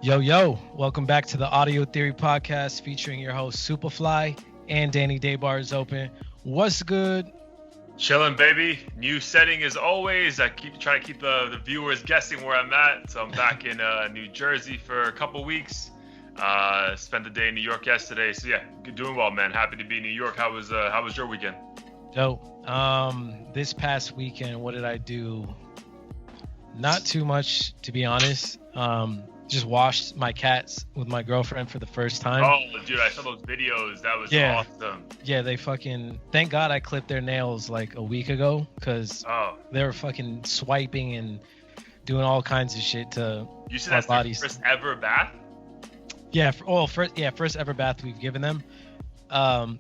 Yo, welcome back to the Audio Theory Podcast featuring your host Superfly and Danny Daybar is open. What's good? Chilling, baby. New setting as always. I keep trying to keep the viewers guessing where I'm at. So I'm back in New Jersey for a couple weeks. Spent the day in New York yesterday. So yeah, doing well, man. Happy to be in New York. How was your weekend? Dope. This past weekend, what did I do? Not too much, to be honest. Just washed my cats with my girlfriend for the first time. Oh, dude, I saw those videos. That was awesome. Yeah, they fucking... Thank God I clipped their nails like a week ago, because they were fucking swiping and doing all kinds of shit to You said that's their first ever bath? Yeah, first ever bath we've given them.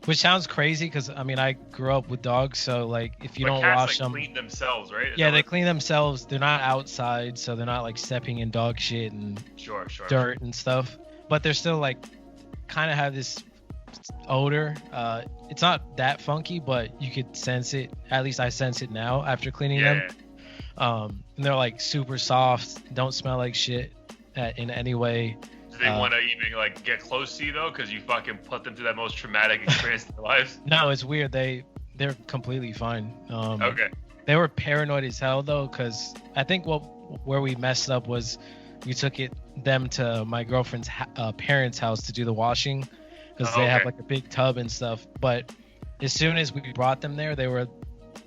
Which sounds crazy because I grew up with dogs, so like if you don't wash them, clean themselves, right? Yeah, they clean themselves. They're not outside, so they're not like stepping in dog shit and dirt and stuff. But they're still like kind of have this odor. It's not that funky, but you could sense it. At least I sense it now after cleaning them. And they're like super soft, don't smell like shit in any way. Do they want to even like get close to you though, because you fucking put them through that most traumatic experience in their lives? No, it's weird. They're completely fine. Okay. They were paranoid as hell though, because I think where we messed up was we took them to my girlfriend's parents' house to do the washing, because they have like a big tub and stuff. But as soon as we brought them there,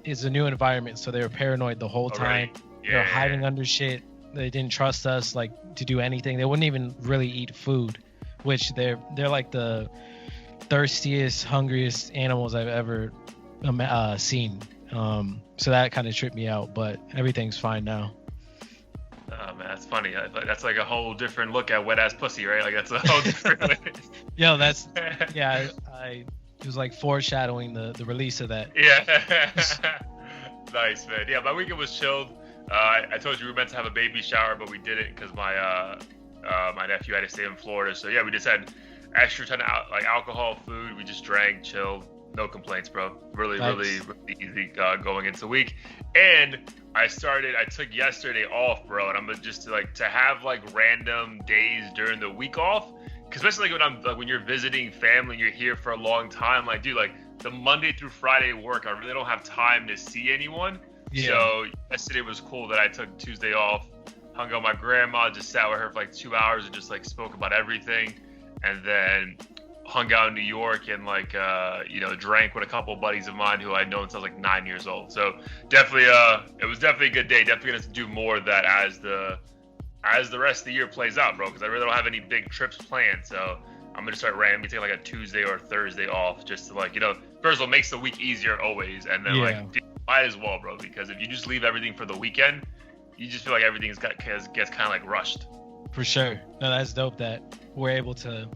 it's a new environment, so they were paranoid the whole time. Yeah. They were hiding under shit. They didn't trust us like to do anything. They wouldn't even really eat food, which they're like the thirstiest, hungriest animals I've ever seen. So that kind of tripped me out, but everything's fine now. Oh man, that's funny. That's like a whole different look at wet ass pussy, right? Like that's a whole different. Yo, it was like foreshadowing the release of that. Yeah. Nice, man. Yeah, my weekend was chilled. I told you we were meant to have a baby shower, but we didn't because my nephew had to stay in Florida. So yeah, we just had extra ton of alcohol, food. We just drank, chilled, no complaints, bro. Really easy going into the week. And I took yesterday off, bro. And I'm just to have like random days during the week off, because especially when you're visiting family, you're here for a long time. Like, dude, like the Monday through Friday work, I really don't have time to see anyone. Yeah. So yesterday was cool that I took Tuesday off, hung out with my grandma, just sat with her for like 2 hours and just like spoke about everything, and then hung out in New York and drank with a couple of buddies of mine who I'd known since I was like 9 years old. So definitely it was definitely a good day. Definitely gonna do more of that as the rest of the year plays out, bro, because I really don't have any big trips planned. So I'm gonna start randomly taking like a Tuesday or Thursday off, just to first of all, makes the week easier always, and then might as well, bro, because if you just leave everything for the weekend, you just feel like everything gets kind of like rushed. For sure. No, that's dope that we're able to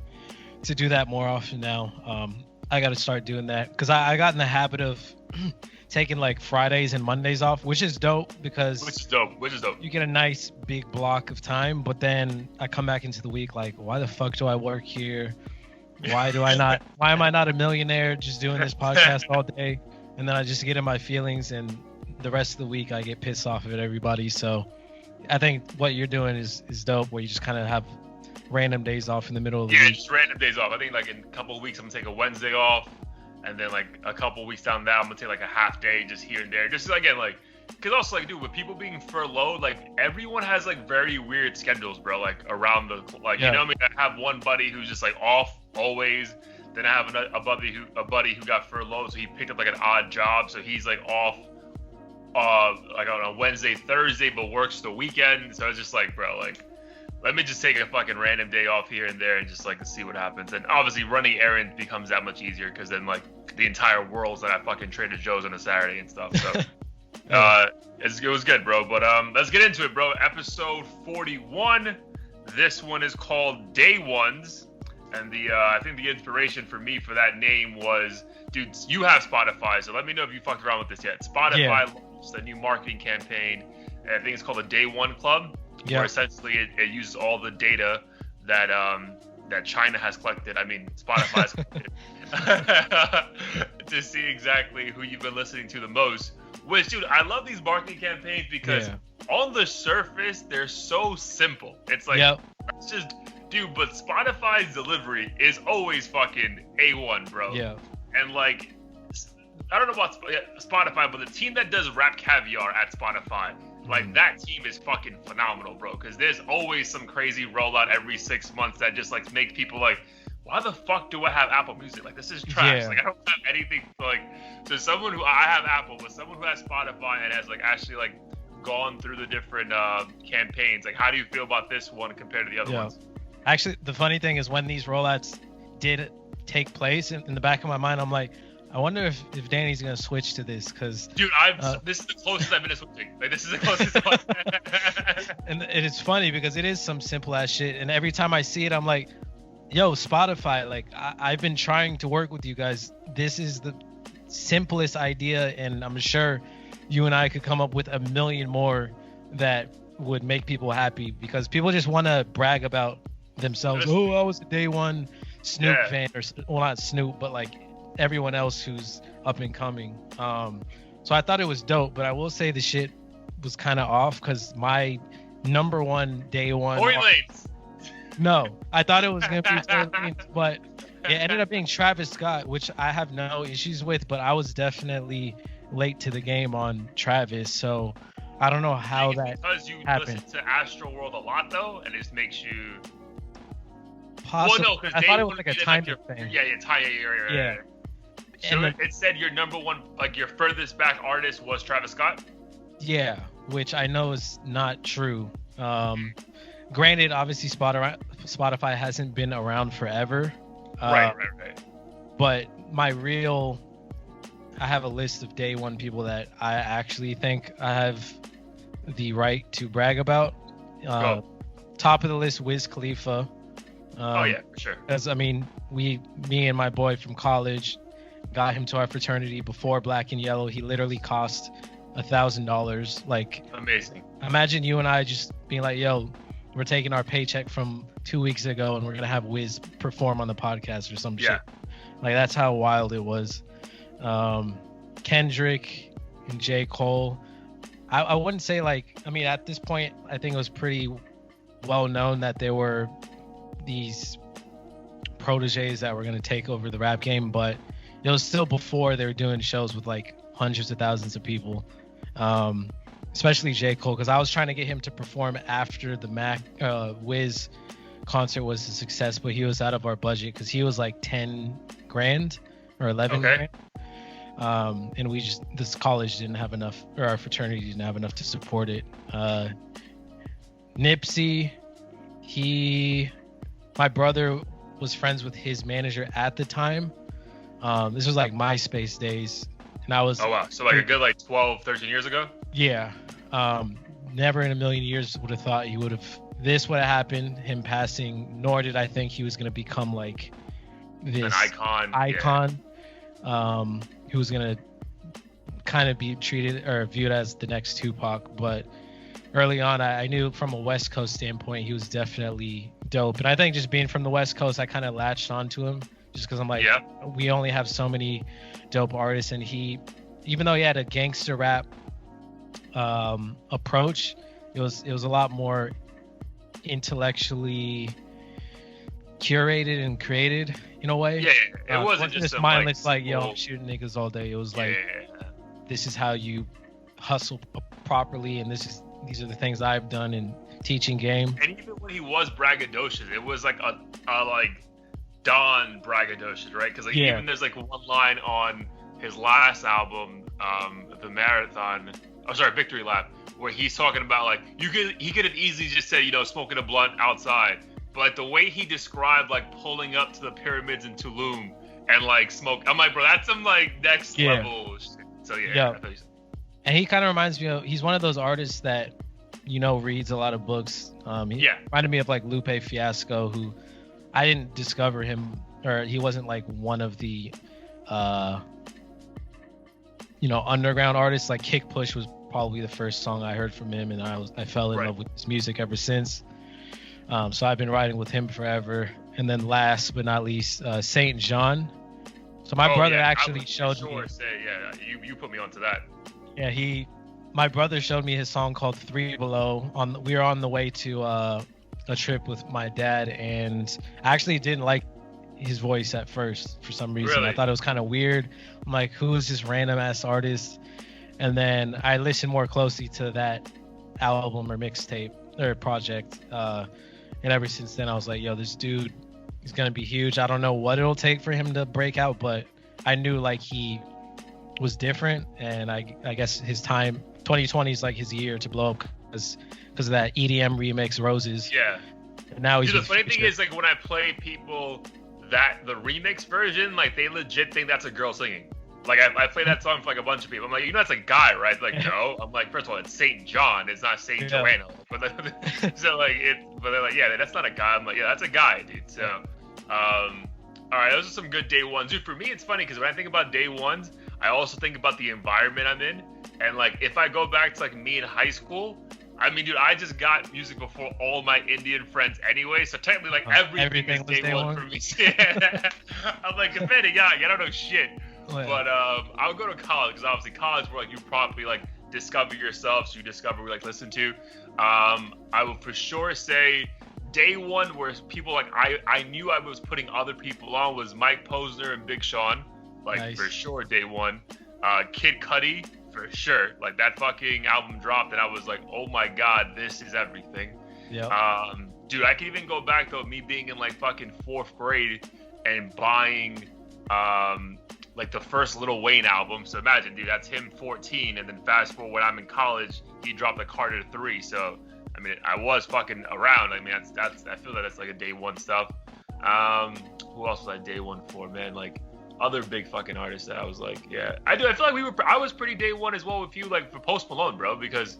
do that more often now. I got to start doing that, because I got in the habit of taking like Fridays and Mondays off, which is dope because which is dope. You get a nice big block of time, but then I come back into the week like, why the fuck do I work here? Why am I not a millionaire just doing this podcast all day? And then I just get in my feelings, and the rest of the week I get pissed off at everybody. So I think what you're doing is dope, where you just kind of have random days off in the middle of the week. Yeah, just random days off. I think like in a couple of weeks I'm gonna take a Wednesday off, and then like a couple of weeks down that I'm gonna take like a half day just here and there. Just again, like, because also like, dude, with people being furloughed, like everyone has like very weird schedules, bro. Like around the you know what I mean? I have one buddy who's just like off always. Then I have a buddy who got furloughed, so he picked up like an odd job, so he's like off like on a Wednesday, Thursday, but works the weekend. So it's just like, bro, like, let me just take a fucking random day off here and there and just like see what happens. And obviously running errands becomes that much easier, because then like the entire world's at fucking Trader Joe's on a Saturday and stuff. So it was good, bro. But let's get into it, bro. Episode 41. This one is called Day Ones. And I think the inspiration for me for that name was, dude, you have Spotify, so let me know if you fucked around with this yet. Spotify launched a new marketing campaign, and I think it's called a Day One Club, where essentially it uses all the data that China has collected. I mean, Spotify's collected to see exactly who you've been listening to the most. Which, dude, I love these marketing campaigns because on the surface they're so simple. It's like let's just Dude, but Spotify's delivery is always fucking A1, bro. Yeah. And like, I don't know about Spotify, but the team that does Rap Caviar at Spotify, like that team is fucking phenomenal, bro. Because there's always some crazy rollout every 6 months that just like make people like, why the fuck do I have Apple Music? Like, this is trash. Yeah. Like, I don't have anything like. So someone who I have Apple, but someone who has Spotify and has like actually like gone through the different campaigns. Like, how do you feel about this one compared to the other ones? Actually, the funny thing is when these rollouts did take place, in the back of my mind, I'm like, I wonder if Danny's gonna switch to this, because dude, this is the closest I've been to switching. Like, this is the closest. And it's funny because it is some simple ass shit, and every time I see it, I'm like, yo, Spotify, like I've been trying to work with you guys. This is the simplest idea, and I'm sure you and I could come up with a million more that would make people happy, because people just want to brag about themselves. Oh, I was a day one Snoop fan, or well, not Snoop, but like everyone else who's up and coming. So I thought it was dope, but I will say the shit was kind of off, because my number one day one. Tory Lanez. No, I thought it was gonna be Tory Lanez, but it ended up being Travis Scott, which I have no issues with, but I was definitely late to the game on Travis, so I don't know how that because you happened. listen to Astroworld a lot though, and it makes you. Possibly. Well, no, because I thought it was like a time thing. Yeah. So it said your number one, like your furthest back artist was Travis Scott? Yeah, which I know is not true. Granted, obviously Spotify hasn't been around forever. Right. But I have a list of day one people that I actually think I have the right to brag about. Top of the list, Wiz Khalifa. Oh yeah, for sure. Because I mean, me and my boy from college got him to our fraternity before Black and Yellow. He literally cost $1,000. Like, amazing. Imagine you and I just being like, yo, we're taking our paycheck from 2 weeks ago and we're gonna have Wiz perform on the podcast or some shit. Like, that's how wild it was. Kendrick and J. Cole. I wouldn't say, like, I mean, at this point, I think it was pretty well known that there were these proteges that were going to take over the rap game, but it was still before they were doing shows with like hundreds of thousands of people, especially J. Cole, because I was trying to get him to perform after the Wiz concert was a success, but he was out of our budget because he was like 10 grand or 11 grand. And this college didn't have enough, or our fraternity didn't have enough to support it. Nipsey, my brother was friends with his manager at the time. This was like MySpace days, and I was. Oh wow! So like a good 12, 13 years ago. Yeah. Never in a million years would have thought this would have happened, him passing, nor did I think he was going to become like this an icon. Who was going to kind of be treated or viewed as the next Tupac. But early on, I knew from a West Coast standpoint, he was definitely dope. And I think just being from the West Coast, I kind of latched onto him just because I'm like, we only have so many dope artists. And even though he had a gangster rap approach, it was a lot more intellectually curated and created in a way. It wasn't just mindless like yo, I'm shooting niggas all day. It was like, this is how you hustle properly, and these are the things I've done in teaching game. And even when he was braggadocious, it was like a like Don braggadocious, right? Because even there's like one line on his last album, the Marathon, Victory Lap, where he's talking about like he could have easily just said, smoking a blunt outside. But like the way he described like pulling up to the pyramids in Tulum and like smoke, I'm like, bro, that's some like next level shit. So and he kind of reminds me of, he's one of those artists that reads a lot of books. He reminded me of like Lupe Fiasco, who I didn't discover him, or he wasn't like one of the underground artists. Like Kick Push was probably the first song I heard from him, and I fell in love with his music ever since. So I've been riding with him forever. And then last but not least, Saint John. So my brother actually showed me. You put me onto that. Yeah, my brother showed me his song called 3 Below. We were on the way to a a trip with my dad, and I actually didn't like his voice at first for some reason. Really? I thought it was kind of weird. I'm like, who is this random ass artist? And then I listened more closely to that album or mixtape or project, and ever since then I was like, yo, this dude is gonna be huge. I don't know what it'll take for him to break out, but I knew like he was different, and I guess his time 2020 is like his year to blow up because of that EDM remix Roses. Yeah. And now he's Dude, the funny thing is, like, when I play people that the remix version, like, they legit think that's a girl singing. Like, I play that song for like a bunch of people. I'm like, you know, that's a guy, right? Like, no. I'm like, first of all, it's Saint John. It's not Saint Joanna. But so like, but they're like, yeah, that's not a guy. I'm like, yeah, that's a guy, dude. So, all right, those are some good day ones, dude. For me, it's funny because when I think about day ones, I also think about the environment I'm in, and like, if I go back to like me in high school. I mean, dude, I just got music before all my Indian friends anyway, so technically, like, everything is day one for me. I'm like, depending, yeah, I don't know shit. Oh, yeah. But I'll go to college, because obviously college where, like, you probably, like, discover yourself, so you discover, like, listen to. I will for sure say day one where people, like, I knew I was putting other people on was Mike Posner and Big Sean. Like, nice. For sure, day one. Kid Cudi. For sure, like that fucking album dropped, and I was like, "Oh my god, this is everything." Yeah. Dude, I can even go back though, me being in like fucking 4th grade and buying, like the first Lil Wayne album. So imagine, dude, that's him 14, and then fast forward when I'm in college, he dropped like Carter 3. So, I mean, I was fucking around. I mean, that's I feel that that's like a day one stuff. Who else was I day one for, man? Like. Other big fucking artists that I was like, yeah, I feel like I was pretty day one as well with you, like for Post Malone, bro, because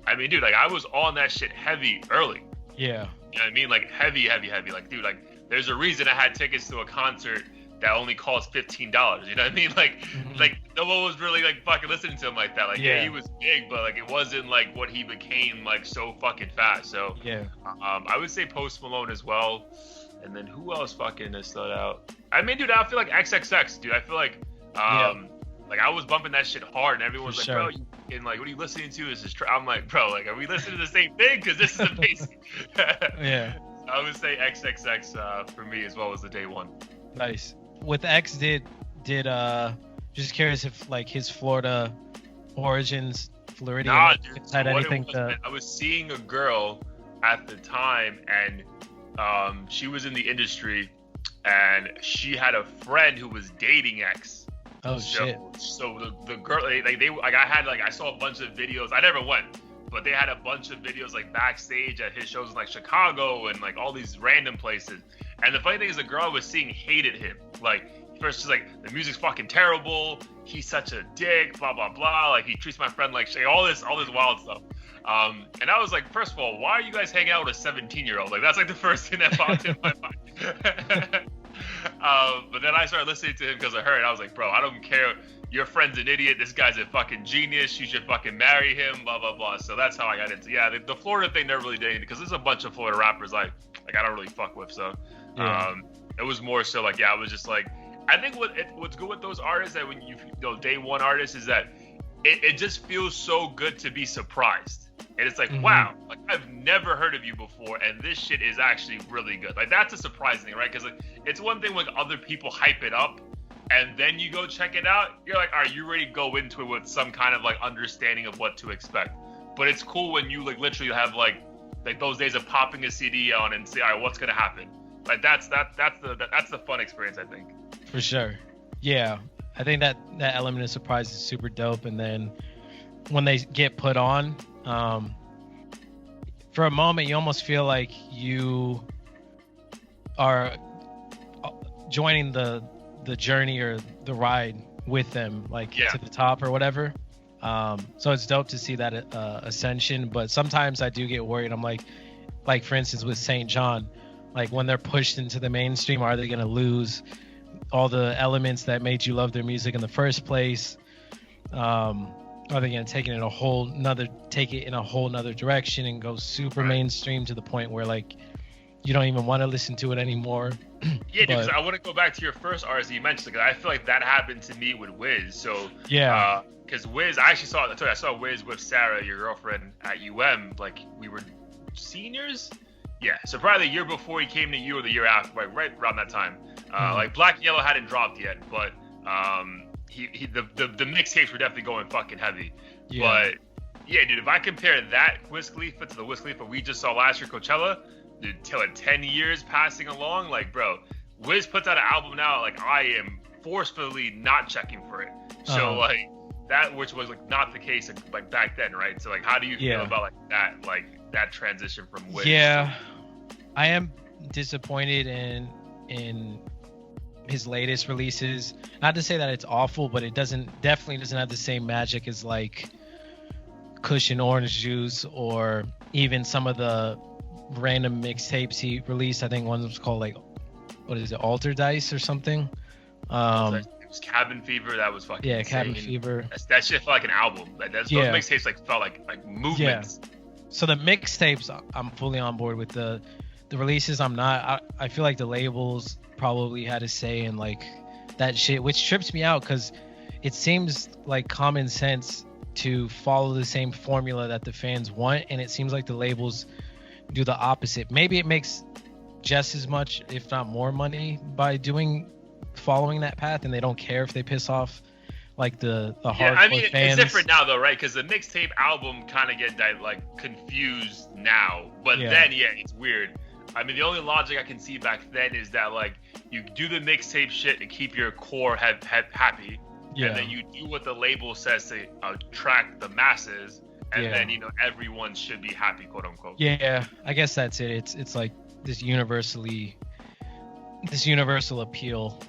I mean, dude, like I was on that shit heavy early. Yeah. You know what I mean? Like heavy. Like, dude, like there's a reason I had tickets to a concert that only cost $15. You know what I mean? Like, like no one was really like fucking listening to him like that. Like, yeah, he was big, but like it wasn't like what he became like so fucking fast. So yeah, I would say Post Malone as well. And then who else fucking has stood out? I mean, dude, I feel like XXX, dude. I feel like, like I was bumping that shit hard, and everyone's like, bro, and like, what are you listening to? Is this? I'm like, bro, like, are we listening to the same thing? Because this is amazing. Yeah. I would say XXX for me as well as the day one. Nice. With X, did just curious if like his Florida origins, Floridian, had anything to? I was seeing a girl at the time, and. She was in the industry, and she had a friend who was dating X. Oh shit! So the girl, I saw a bunch of videos. I never went, but they had a bunch of videos like backstage at his shows in like Chicago and like all these random places. And the funny thing is, the girl I was seeing hated him. Like first she's like, the music's fucking terrible. He's such a dick. Blah blah blah. Like he treats my friend like shit. All this wild stuff. And I was like, first of all, why are you guys hanging out with a 17-year-old? Like, that's like the first thing that popped in my mind. But then I started listening to him because of her, and I was like, bro, I don't care. Your friend's an idiot. This guy's a fucking genius. You should fucking marry him, blah, blah, blah. So that's how I got into, the Florida thing never really did, because there's a bunch of Florida rappers I don't really fuck with. So it was more so like, I was just like, I think what's good with those artists that when you know, day one artists is that it just feels so good to be surprised. And it's like, wow, like I've never heard of you before, and this shit is actually really good. Like that's a surprising thing, right? Because like it's one thing when other people hype it up, and then you go check it out. You're like, all right, you already go into it with some kind of like understanding of what to expect. But it's cool when you like literally have like those days of popping a CD on and say, all right, what's gonna happen? Like that's the fun experience, I think. For sure. Yeah, I think that element of surprise is super dope, and then when they get put on. For a moment you almost feel like you are joining the journey or the ride with them, like to the top or whatever. So it's dope to see that ascension, but sometimes I do get worried. I'm like for instance with St. John, like when they're pushed into the mainstream, are they going to lose all the elements that made you love their music in the first place? Are they going to take it in a whole nother direction and go super mainstream to the point where like you don't even want to listen to it anymore? Yeah, because I want to go back to your first artist you mentioned, because I feel like that happened to me with Wiz. So yeah, because Wiz, I saw Wiz with Sarah, your girlfriend, at UM. Like we were seniors, Yeah, so probably the year before he came to you or the year after, like right around that time. Like Black and Yellow hadn't dropped yet, but the mixtapes were definitely going fucking heavy. Yeah. But yeah, dude, if I compare that Wiz Khalifa to the Wiz Khalifa we just saw last year Coachella, dude, till 10 years passing along, like, bro, Wiz puts out an album now, like, I am forcefully not checking for it. So like that, which was like not the case like back then, right? So like, how do you feel about that transition from Wiz? Yeah, I am disappointed in his latest releases. Not to say that it's awful, but it definitely doesn't have the same magic as like Kush and Orange Juice, or even some of the random mixtapes he released. I think one was called like, what is it, Alter Dice or something. It was Cabin Fever. That was fucking insane. Cabin Fever. That shit felt like an album. Those mixtapes like felt like movements. Yeah. So the mixtapes, I'm fully on board with. The releases, I'm not. I feel like the labels probably had a say in like that shit, which trips me out because it seems like common sense to follow the same formula that the fans want, and it seems like the labels do the opposite. Maybe it makes just as much, if not more, money by following that path, and they don't care if they piss off like the hardcore fans. It's different now though, right? Because the mixtape album kind of get like confused now, but then it's weird. I mean, the only logic I can see back then is that like you do the mixtape shit to keep your core happy, and then you do what the label says to attract the masses, and then everyone should be happy, quote unquote. Yeah, I guess that's it. It's like this universal appeal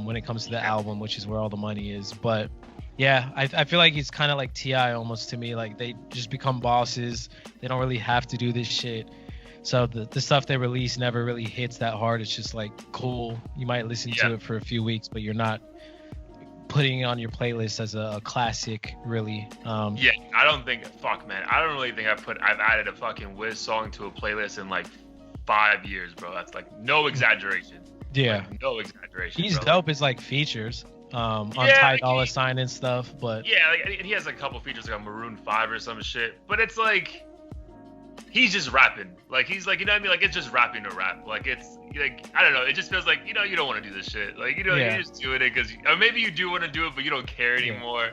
when it comes to the album, which is where all the money is. But yeah, I feel like it's kind of like T.I. almost to me. Like they just become bosses. They don't really have to do this shit. So the stuff they release never really hits that hard. It's just like cool. You might listen to it for a few weeks, but you're not putting it on your playlist as a classic, really. I don't think. Fuck, man. I don't really think I've added a fucking Wiz song to a playlist in like 5 years, bro. That's like no exaggeration. Yeah, like, no exaggeration. He's bro. dope as like features on Ty Dolla $ign and stuff, but like, he has a couple features like on Maroon 5 or some shit. But it's like he's just rapping. Like he's like, you know what I mean? Like it's just rapping to rap. Like it's like, I don't know. It just feels like, you don't want to do this shit. Like you're just doing it because, or maybe you do want to do it, but you don't care anymore.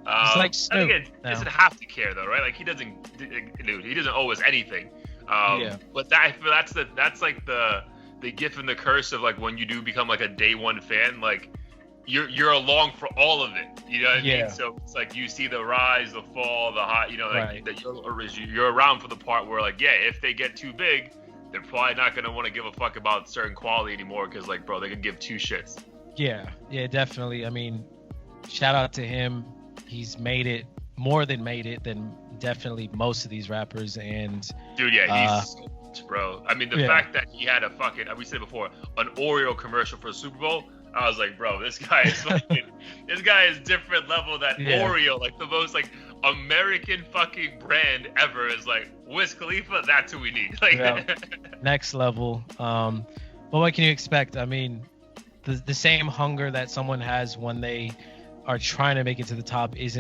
It's like Snoop. Again, he doesn't have to care though, right? Like he doesn't, dude. He doesn't owe us anything. But that's like the gift and the curse of like when you do become like a day one fan, like you're along for all of it. You know what I mean? So it's like you see the rise, the fall, the high. That you're around for the part where like if they get too big, they're probably not gonna want to give a fuck about certain quality anymore because like bro, they can give two shits. Yeah, definitely. I mean, shout out to him. He's made it more than definitely most of these rappers. And dude, he's so much, bro. I mean, the fact that he had a fucking, we said before, an Oreo commercial for the Super Bowl, I was like, bro, this guy is fucking, this guy is different level than Oreo, like the most like American fucking brand ever is like Wiz Khalifa. That's who we need. Like next level. But what can you expect? I mean, the same hunger that someone has when they are trying to make it to the top is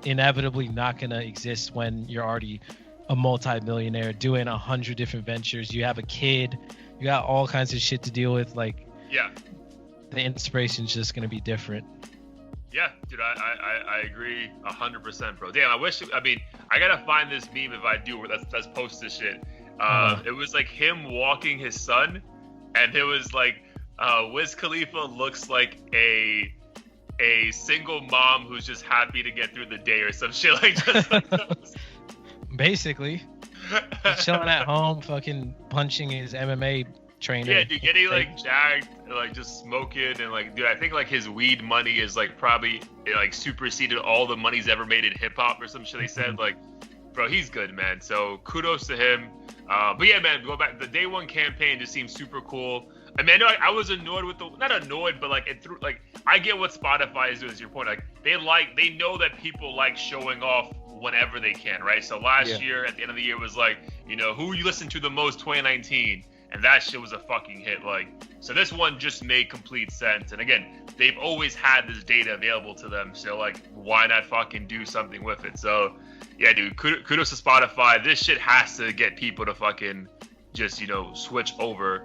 inevitably not going to exist when you're already a multi-millionaire doing 100 different ventures. You have a kid, you got all kinds of shit to deal with. Like, the inspiration's just going to be different. Yeah, dude, I agree 100%, bro. Damn, I gotta find this meme if I do. Let's post this shit. It was like him walking his son, and it was like Wiz Khalifa looks like a single mom who's just happy to get through the day or some shit like that. Basically, he's chilling at home, fucking punching his MMA trainer. Yeah, dude, getting like jacked, like just smoking, and like, dude, I think like his weed money is like probably like superseded all the money he's ever made in hip hop or some shit. They said like, bro, he's good, man. So kudos to him. But yeah, man, go back. The day one campaign just seems super cool. I mean, I know I was annoyed with not annoyed, but like it threw, like I get what Spotify is doing. To your point, like they know that people like showing off whenever they can, right? So last year at the end of the year was like, who you listen to the most 2019, and that shit was a fucking hit. Like, so this one just made complete sense. And again, they've always had this data available to them, so like, why not fucking do something with it? So yeah, dude, kudos to Spotify. This shit has to get people to fucking just switch over,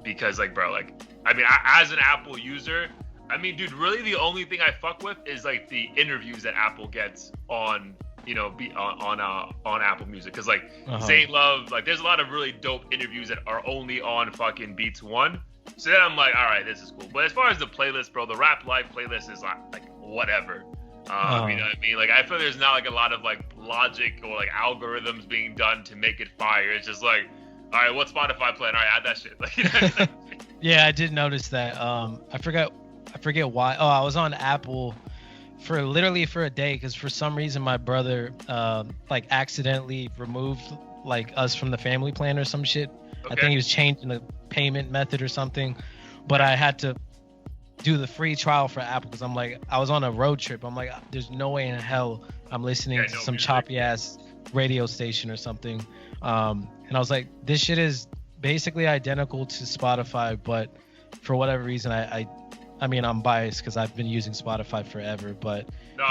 because like bro, like I mean, as an Apple user, I mean, dude, really the only thing I fuck with is like the interviews that Apple gets on on Apple Music, because like Saint Love, like there's a lot of really dope interviews that are only on fucking Beats One. So then I'm like, all right, this is cool. But as far as the playlist, bro, the Rap Life playlist is like whatever. You know what I mean? Like I feel there's not like a lot of like logic or like algorithms being done to make it fire. It's just like, all right, what's Spotify playing? All right, add that shit. Like, yeah, I did notice that. I forget why. Oh, I was on Apple for literally for a day because for some reason my brother like accidentally removed like us from the family plan or some shit. Okay. I think he was changing the payment method or something, but I had to do the free trial for Apple because I'm like, I was on a road trip. I'm like, there's no way in hell I'm listening to some choppy ass radio station or something. And I was like, this shit is basically identical to Spotify, but for whatever reason, I mean, I'm biased because I've been using Spotify forever, but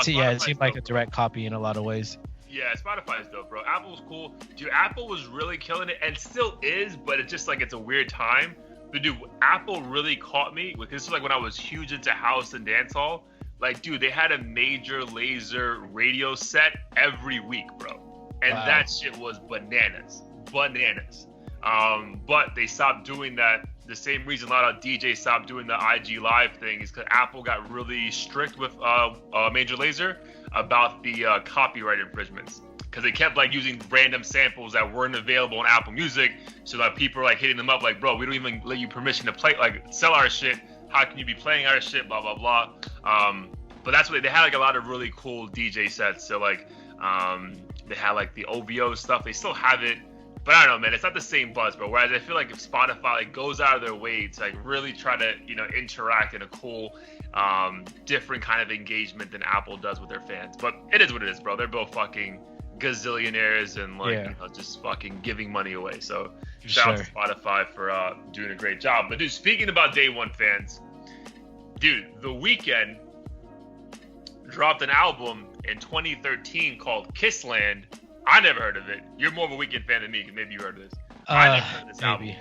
yeah, it seemed like a direct copy in a lot of ways. Yeah, Spotify is dope, bro. Apple's cool. Dude, Apple was really killing it and still is, but it's just like it's a weird time. But dude, Apple really caught me. This is like when I was huge into house and dancehall. Like, dude, they had a Major Lazer radio set every week, bro. And that shit was bananas. But they stopped doing that. The same reason a lot of DJs stopped doing the IG Live thing is because Apple got really strict with Major Lazer about the copyright infringements. Because they kept like using random samples that weren't available on Apple Music, so like people are like hitting them up like, bro, we don't even let you permission to play, like sell our shit. How can you be playing our shit? Blah blah blah. But that's what they had, like a lot of really cool DJ sets. So like they had like the OVO stuff. They still have it, but I don't know, man. It's not the same buzz, bro. Whereas I feel like if Spotify like goes out of their way to like really try to interact in a cool, different kind of engagement than Apple does with their fans. But it is what it is, bro. They're both fucking gazillionaires and like just fucking giving money away. So shout out to Spotify for doing a great job. But dude, speaking about Day One fans, dude, The Weeknd dropped an album in 2013 called Kissland. I never heard of it. You're more of a Weeknd fan than me, because maybe you heard of this. I never heard of this album.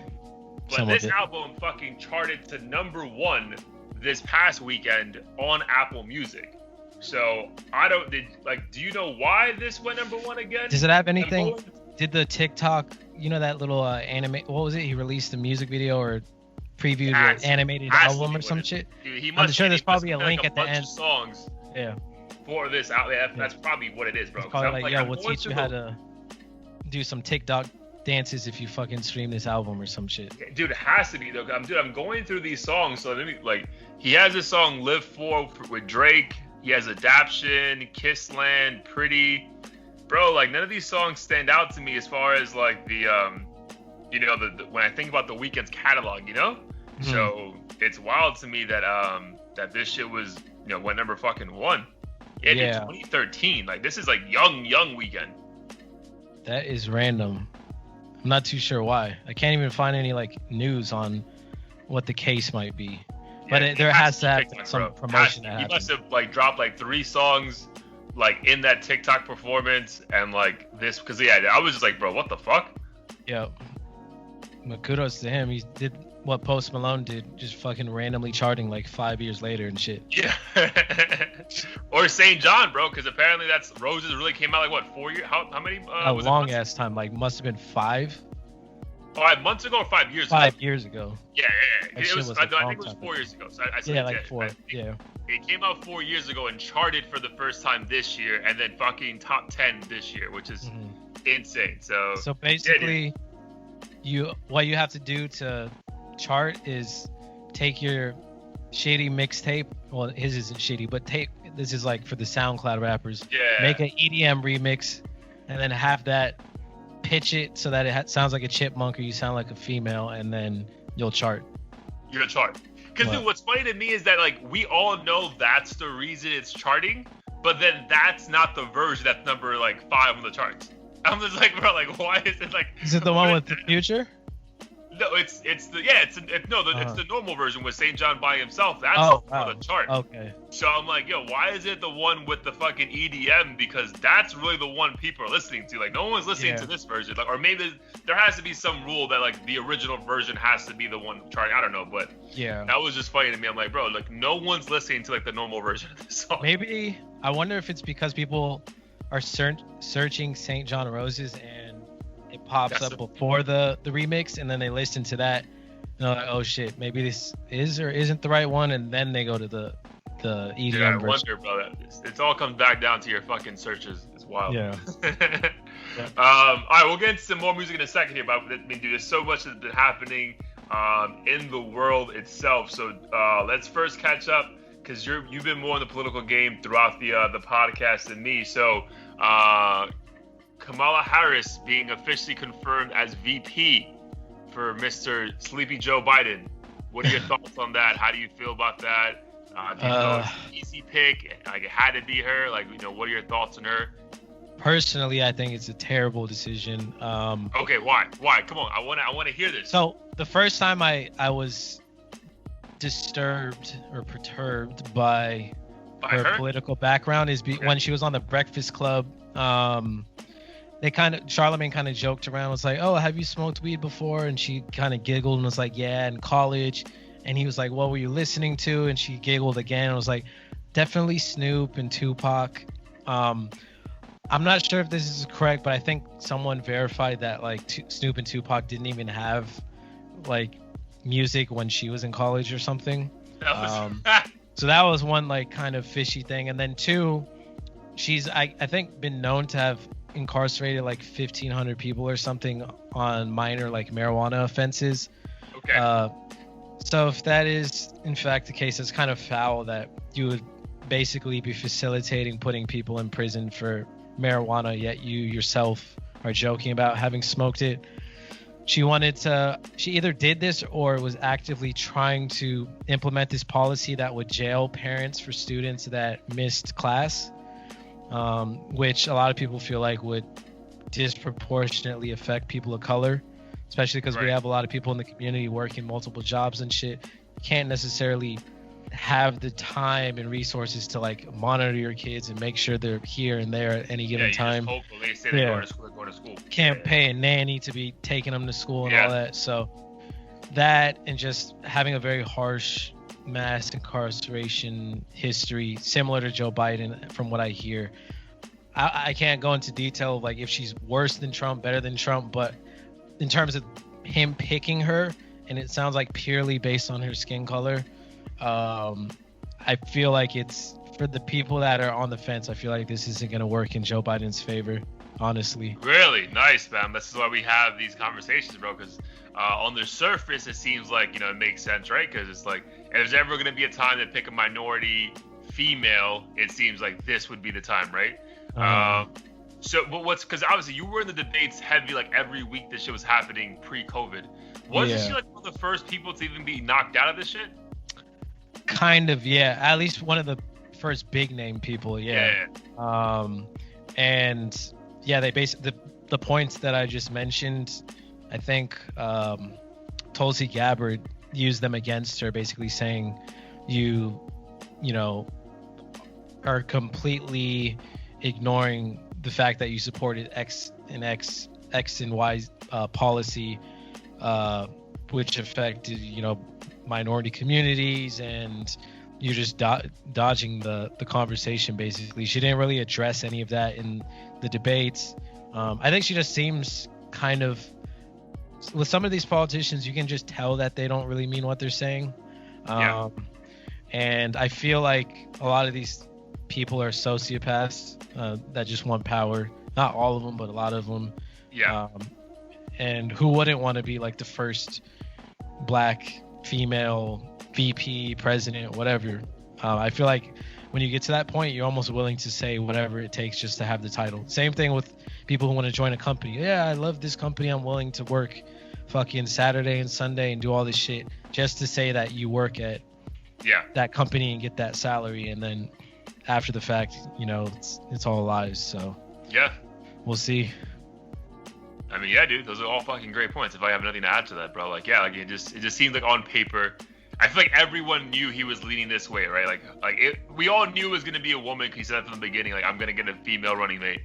But this album fucking charted to #1 this past weekend on Apple Music. So do you know why this went #1 again? Does it have anything? Did the TikTok, that little anime? What was it? He released a music video or previewed an animated album or some shit. Dude, I'm sure there's probably a link at the end. Songs. Yeah. For this outlet, that's probably what it is, bro. It's probably like, we'll teach you how to do some TikTok dances if you fucking stream this album or some shit. Dude, it has to be though. I'm going through these songs. So he has this song "Live For" with Drake. He has Adaption, Kissland, Pretty. Bro, like none of these songs stand out to me as far as like the when I think about The Weeknd's catalog, Mm-hmm. So it's wild to me that that this shit was went #1. In 2013. Like this is like young Weeknd. That is random. I'm not too sure why. I can't even find any like news on what the case might be. But there has to have some promotion to happen. He must have like dropped like 3 songs like in that TikTok performance and like this, because I was just like, bro, what the fuck? Yeah. But kudos to him. He did what Post Malone did, just fucking randomly charting like 5 years later and shit. Yeah. Or St. John, bro, because apparently that's Roses really came out like what, 4 years? How many? A long ass time, like must have been 5. 5 months ago or 5 years ago? 5 years ago. Yeah. It was I think it was 4 years ago. So I said, like 4. Yeah. It came out 4 years ago and charted for the first time this year, and then fucking top 10 this year, which is insane. So basically, what you have to do to chart is take your shitty mixtape. Well, his isn't shitty, but this is like for the SoundCloud rappers. Yeah. Make an EDM remix, and then have that. Pitch it so that it sounds like a chipmunk or you sound like a female, and then you'll chart. You'll chart. Because dude, what's funny to me is that like we all know that's the reason it's charting, but then that's not the version that's number like 5 on the charts. I'm just like, bro, like why is it like? Is it the one with the Future? No, it's the normal version with St. John by himself. That's on the chart. Okay. So I'm like, yo, why is it the one with the fucking EDM? Because that's really the one people are listening to. Like, no one's listening to this version. Like, or maybe there has to be some rule that like the original version has to be the one charting. I don't know, but yeah, that was just funny to me. I'm like, bro, like no one's listening to like the normal version of this song. Maybe I wonder if it's because people are searching St. John Roses and it pops up before the remix, and then they listen to that and they're like, oh shit, maybe this is or isn't the right one, and then they go to the EDM yeah, I version. wonder, bro. It all comes back down to your fucking searches. It's wild. Yeah. All right, we'll get into some more music in a second here, but I mean, dude, there's so much that's been happening in the world itself. So let's first catch up, because you've been more in the political game throughout the podcast than me. So Kamala Harris being officially confirmed as VP for Mr. Sleepy Joe Biden. What are your thoughts on that? How do you feel about that? Do you know it's an easy pick? Like, it had to be her? Like, what are your thoughts on her? Personally, I think it's a terrible decision. Okay, why? Come on, I want to hear this. So the first time I was disturbed or perturbed by her political background is when she was on the Breakfast Club. Charlemagne kind of joked around, was like, oh, have you smoked weed before? And she kind of giggled and was like, yeah, in college. And he was like, what were you listening to? And she giggled again and was like, definitely Snoop and Tupac. I'm not sure if this is correct, but I think someone verified that like Snoop and Tupac didn't even have like music when she was in college or something. So that was one like kind of fishy thing. And then two, she's I think been known to have incarcerated like 1,500 people or something on minor like marijuana offenses. Okay. So if that is in fact the case, it's kind of foul that you would basically be facilitating putting people in prison for marijuana, yet you yourself are joking about having smoked it. She either did this or was actively trying to implement this policy that would jail parents for students that missed class, which a lot of people feel like would disproportionately affect people of color, especially because we have a lot of people in the community working multiple jobs and shit. You can't necessarily have the time and resources to like monitor your kids and make sure they're here and there at any given time. Just hope they say they're going to school. Can't pay a nanny to be taking them to school and all that. So that, and just having a very harsh mass incarceration history similar to Joe Biden, from what I hear. I can't go into detail of like if she's worse than Trump, better than Trump, but in terms of him picking her, and it sounds like purely based on her skin color, I feel like it's, for the people that are on the fence, I feel like this isn't going to work in Joe Biden's favor, honestly. Really? Nice, man. This is why we have these conversations, bro, because on the surface, it seems like, it makes sense, right? Because it's like, if there's ever going to be a time to pick a minority female, it seems like this would be the time, right? But because obviously you were in the debates heavy, like every week this shit was happening pre-COVID. Wasn't she like one of the first people to even be knocked out of this shit? Kind of, yeah. At least one of the first big name people, yeah. And yeah, they basically the points that I just mentioned, I think Tulsi Gabbard used them against her, basically saying you are completely ignoring the fact that you supported X and Y policy, which affected minority communities, and you're just dodging the conversation. Basically, she didn't really address any of that in the debates. I think she just seems kind of, with some of these politicians, you can just tell that they don't really mean what they're saying. And I feel like a lot of these people are sociopaths that just want power. Not all of them, but a lot of them. And who wouldn't want to be like the first black female VP, president, whatever? I feel like when you get to that point, you're almost willing to say whatever it takes just to have the title. Same thing with people who want to join a company. Yeah, I love this company. I'm willing to work fucking Saturday and Sunday and do all this shit just to say that you work at that company and get that salary. And then after the fact, it's all lies. So we'll see. I mean, yeah, dude, those are all fucking great points. If I have nothing to add to that, bro, like, yeah, like it just seems like on paper, I feel like everyone knew he was leaning this way, right? We all knew it was gonna be a woman because he said from the beginning, like, I'm gonna get a female running mate.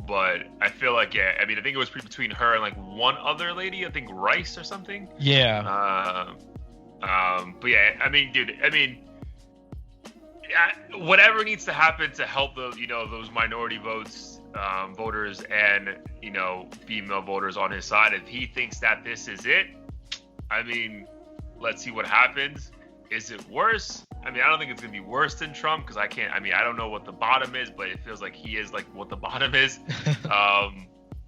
But I feel like, yeah, I mean, I think it was between her and like one other lady, I think Rice or something. Yeah. But yeah, I mean, dude, whatever needs to happen to help the, those minority voters and, female voters on his side. If he thinks that this is it, I mean, let's see what happens. Is it worse? I mean, I don't think it's going to be worse than Trump because I don't know what the bottom is, but it feels like he is like what the bottom is.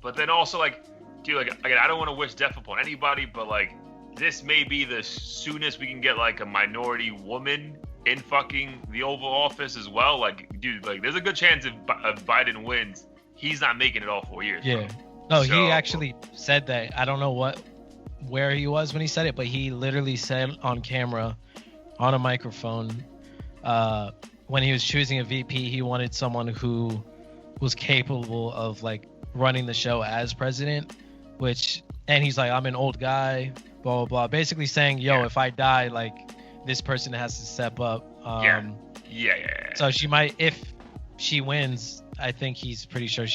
But then also like, dude, like, again, I don't want to wish death upon anybody, but like, this may be the soonest we can get like a minority woman in fucking the Oval Office as well. Like, dude, like, there's a good chance if Biden wins, he's not making it all 4 years. Yeah. Bro. No, he actually said that. I don't know where he was when he said it, but he literally said on camera, on a microphone, when he was choosing a VP, he wanted someone who was capable of like running the show as president, and he's like, I'm an old guy, blah, blah, blah. Basically saying, if I die, like, this person has to step up. Yeah. So she might, if she wins, I think he's pretty sure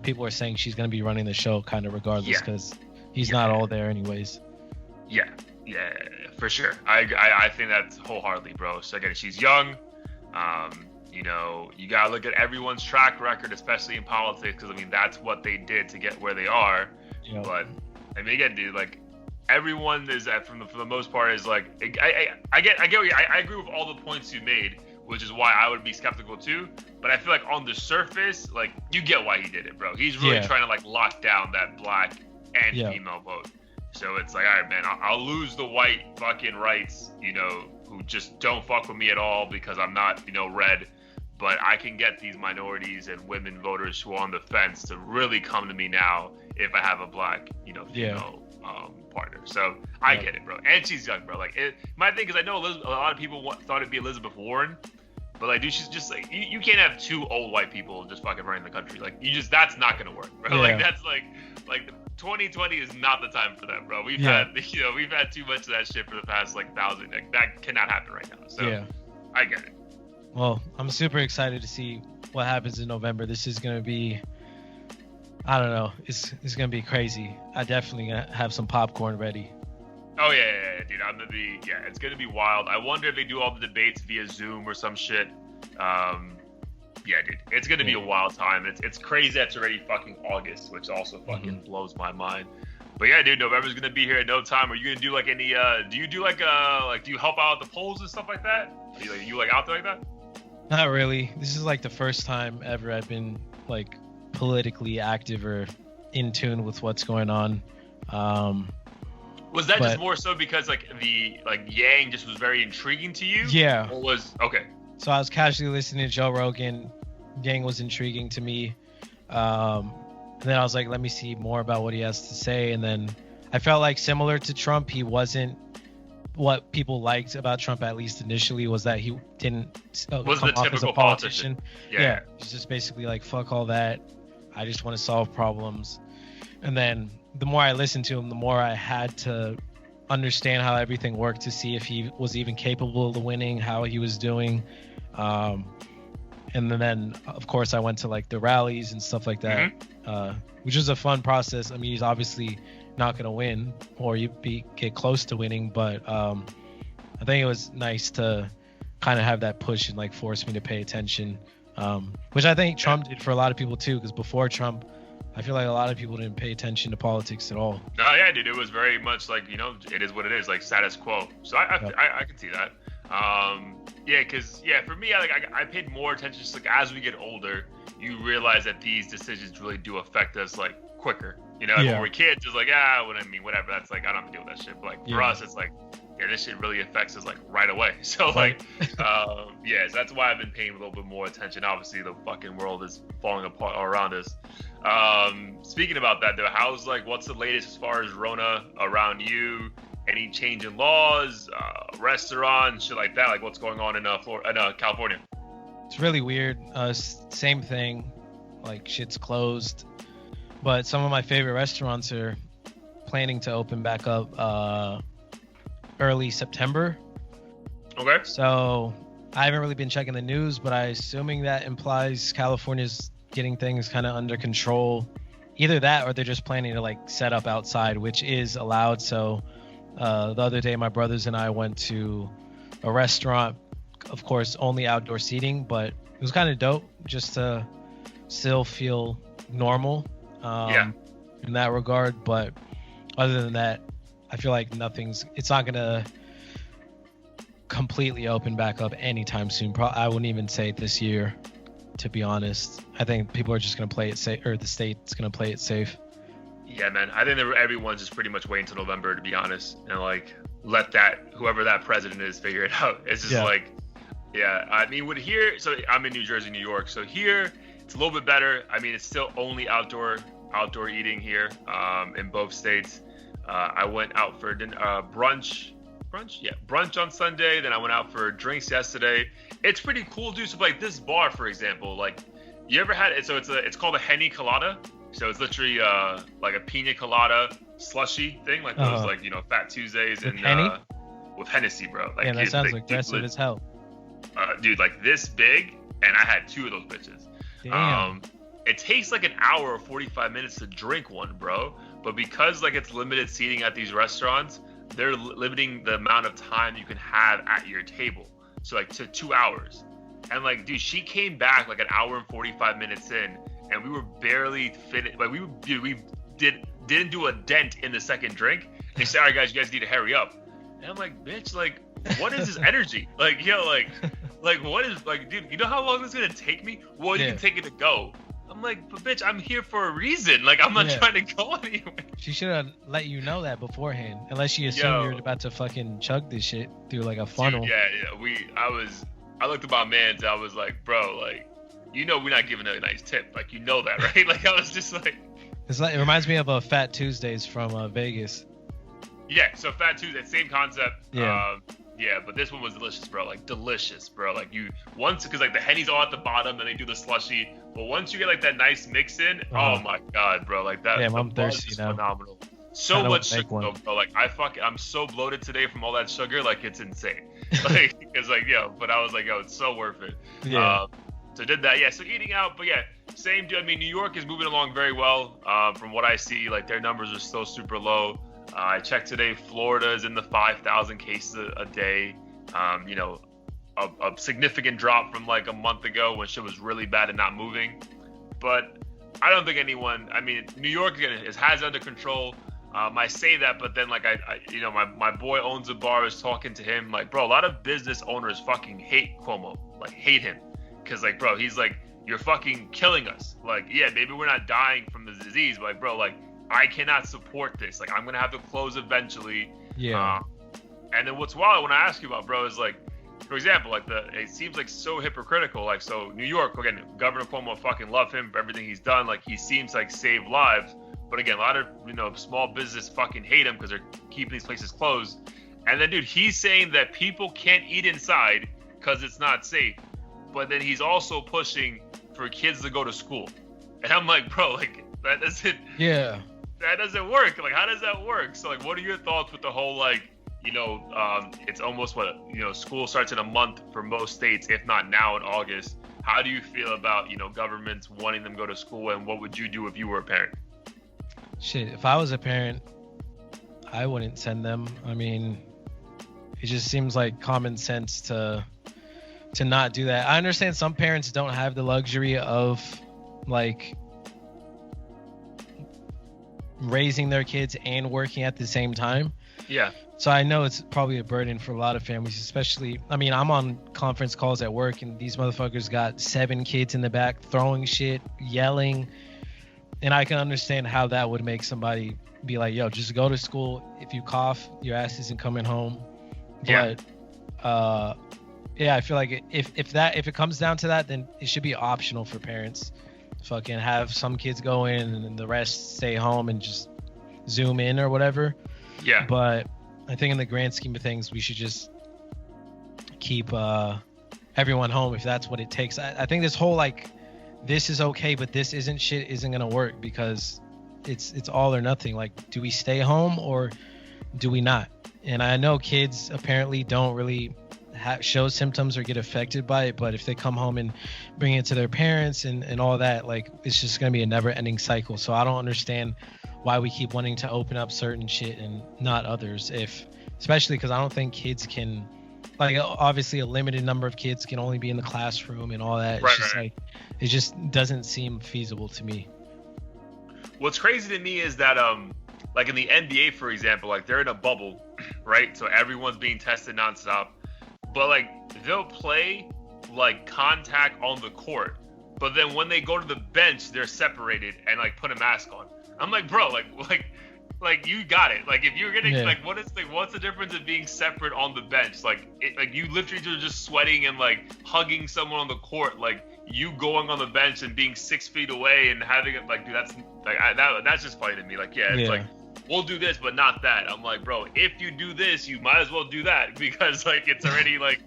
people are saying she's going to be running the show kind of regardless because he's not all there anyways. Yeah, for sure. I think that's wholeheartedly, bro. So again, she's young. You got to look at everyone's track record, especially in politics, because, I mean, that's what they did to get where they are. Yep. But, I mean, again, dude, like, everyone is, for the most part, is like, I get I agree with all the points you made, which is why I would be skeptical too. But I feel like on the surface, like, you get why he did it, bro. He's really trying to like lock down that black and female vote. So it's like, all right, man, I'll lose the white fucking rights, who just don't fuck with me at all because I'm not, red. But I can get these minorities and women voters who are on the fence to really come to me now if I have a black, female partner. So I get it, bro. And she's young, bro. Like, my thing is, I know a lot of people thought it'd be Elizabeth Warren, but like, dude, she's just like, you can't have two old white people just fucking running the country. Like, that's not gonna work, bro. Like, that's like 2020 is not the time for that, bro. We've had too much of that shit for the past like 1,000. Like, that cannot happen right now. So I get it. Well, I'm super excited to see what happens in November. This is gonna be, I don't know. It's gonna be crazy. I definitely gonna have some popcorn ready. Oh yeah, dude. It's gonna be wild. I wonder if they do all the debates via Zoom or some shit. Dude, it's gonna be a wild time. It's crazy that it's already fucking August, which also fucking blows my mind. But yeah, dude, November's gonna be here at no time. Are you gonna do like any? Do you do do you help out at the polls and stuff like that? Are you out there like that? Not really. This is like the first time ever I've been like politically active or in tune with what's going on. Was that just more so because like the Yang just was very intriguing to you? Yeah. Or was okay. So I was casually listening to Joe Rogan. Yang was intriguing to me. And then I was like, let me see more about what he has to say. And then I felt like similar to Trump, he wasn't what people liked about Trump, at least initially, was that he didn't come off as a politician. Yeah. He's just basically like, fuck all that. I just want to solve problems. And then the more I listened to him, the more I had to understand how everything worked to see if he was even capable of winning, how he was doing. And then, of course, I went to like the rallies and stuff like that, which was a fun process. I mean, he's obviously not going to win or get close to winning, but I think it was nice to kind of have that push and like force me to pay attention, which I think Trump did for a lot of people too, because before Trump, I feel like a lot of people didn't pay attention to politics at all. No, yeah, dude, it was very much like, it is what it is, like status quo. So I can see that. Because for me, I paid more attention. Just like as we get older, you realize that these decisions really do affect us like quicker. When we're kids, it's like whatever. That's like I don't have to deal with that shit. But like for us, it's like this shit really affects us like right away. So like, so that's why I've been paying a little bit more attention. Obviously, the fucking world is falling apart around us. Speaking about that, though, what's the latest as far as Rona around you? Any change in laws, restaurants, shit like that? Like what's going on in But some of my favorite restaurants are planning to open back up early September. Okay. So I haven't really been checking the news, but I'm assuming that implies California's getting things kind of under control. Either that or they're just planning to like set up outside, which is allowed. So the other day, my brothers and I went to a restaurant, of course, only outdoor seating, but it was kind of dope just to still feel normal in that regard. But other than that, I feel like it's not going to completely open back up anytime soon. I wouldn't even say this year, to be honest. I think people are just going to play it safe, or the state's going to play it safe. Yeah, man. I think that everyone's just pretty much waiting until November, to be honest, and like let whoever that president is figure it out. It's just I mean, with here, so I'm in New Jersey, New York, so here it's a little bit better. I mean, it's still only outdoor eating here in both states. I went out for brunch on Sunday. Then I went out for drinks yesterday. It's pretty cool, dude. So like this bar, for example, like you ever had it? So it's called a Henny Colada. So it's literally like a pina colada slushy thing, like those like Fat Tuesdays and with Hennessy, bro. Like, yeah, that sounds aggressive as hell. Dude, like this big, and I had 2 of those bitches. Damn. It takes like an hour or 45 minutes to drink one, bro. But because like it's limited seating at these restaurants, they're limiting the amount of time you can have at your table. So like to 2 hours. And like, dude, she came back like an hour and 45 minutes in, and we were barely finished. Like we didn't do a dent in the second drink. They said, all right, guys, you guys need to hurry up. And I'm like, bitch, like, what is this energy? Like, like what is, like, dude, you know how long this is gonna take me? Well, you can take it to go. I'm like, but bitch, I'm here for a reason. Like, I'm not trying to go anywhere. She should have let you know that beforehand, unless she assumed you were about to fucking chug this shit through like a funnel. Dude, I looked at my mans, I was like, bro, like, we're not giving a nice tip. Like, that, right? Like, I was just like, it reminds me of a Fat Tuesdays from Vegas. Yeah, so Fat Tuesday, same concept. Yeah. But this one was delicious, bro. Like, delicious, bro. Like, because like the Henny's all at the bottom, then they do the slushy. But once you get like that nice mix in, oh my god, bro. Like that. Damn, I'm thirsty now. Phenomenal. So much sugar, bro. Like I'm so bloated today from all that sugar. Like, it's insane. Like, it's like, but I was like, it's so worth it. Yeah. So did that. Yeah. So eating out, but yeah, same. I mean, New York is moving along very well. From what I see, like their numbers are still super low. I checked today, Florida is in the 5,000 cases a day. A significant drop from like a month ago when shit was really bad and not moving. But I don't think New York has it under control. I say that, but then like my boy owns a bar. I was talking to him, like, bro, a lot of business owners fucking hate Cuomo, like hate him, because like, bro, he's like, you're fucking killing us. Like, yeah, maybe we're not dying from the disease, but like, bro, like, I cannot support this. Like, I'm gonna have to close eventually. Yeah. And then what's wild when I ask you about, bro, is like, for example, like it seems like so hypocritical. Like, so New York, again, Governor Cuomo, fucking love him for everything he's done. Like, he seems like saved lives. But again, a lot of small business fucking hate him because they're keeping these places closed. And then, dude, he's saying that people can't eat inside because it's not safe. But then he's also pushing for kids to go to school. And I'm like, bro, like, that doesn't. Yeah. That doesn't work. Like, how does that work? So, like, what are your thoughts with the whole, like, it's almost school starts in a month for most states, if not now in August. How do you feel about, governments wanting them to go to school, and what would you do if you were a parent? Shit, if I was a parent, I wouldn't send them. I mean, it just seems like common sense to not do that. I understand some parents don't have the luxury of, like, raising their kids and working at the same time. Yeah. So I know it's probably a burden for a lot of families, especially, I mean, I'm on conference calls at work and these motherfuckers got 7 kids in the back throwing shit, yelling. And I can understand how that would make somebody be like, yo, just go to school. If you cough, your ass isn't coming home. Yeah. But I feel like if it comes down to that, then it should be optional for parents. Fucking have some kids go in and the rest stay home and just Zoom in or whatever. Yeah. But I think in the grand scheme of things, we should just keep everyone home if that's what it takes. I think this whole, like, this is okay, but this isn't shit isn't going to work, because it's all or nothing. Like, do we stay home or do we not? And I know kids apparently don't really show symptoms or get affected by it, but if they come home and bring it to their parents and all that, like, it's just going to be a never-ending cycle. So I don't understand why we keep wanting to open up certain shit and not others, especially because I don't think kids can, like, obviously a limited number of kids can only be in the classroom and all that. It's just like, it just doesn't seem feasible to me. What's crazy to me is that like in the NBA, for example, like they're in a bubble, right? So everyone's being tested nonstop. But like they'll play like contact on the court, but then when they go to the bench, they're separated and like put a mask on. I'm like, bro, like you got it. Like if you're gonna like, what's the difference of being separate on the bench? Like you literally are just sweating and like hugging someone on the court. Like you going on the bench and being 6 feet away and having it, like, dude, that's like that's just funny to me. Like it's like, we'll do this, but not that. I'm like, bro, if you do this, you might as well do that, because like it's already like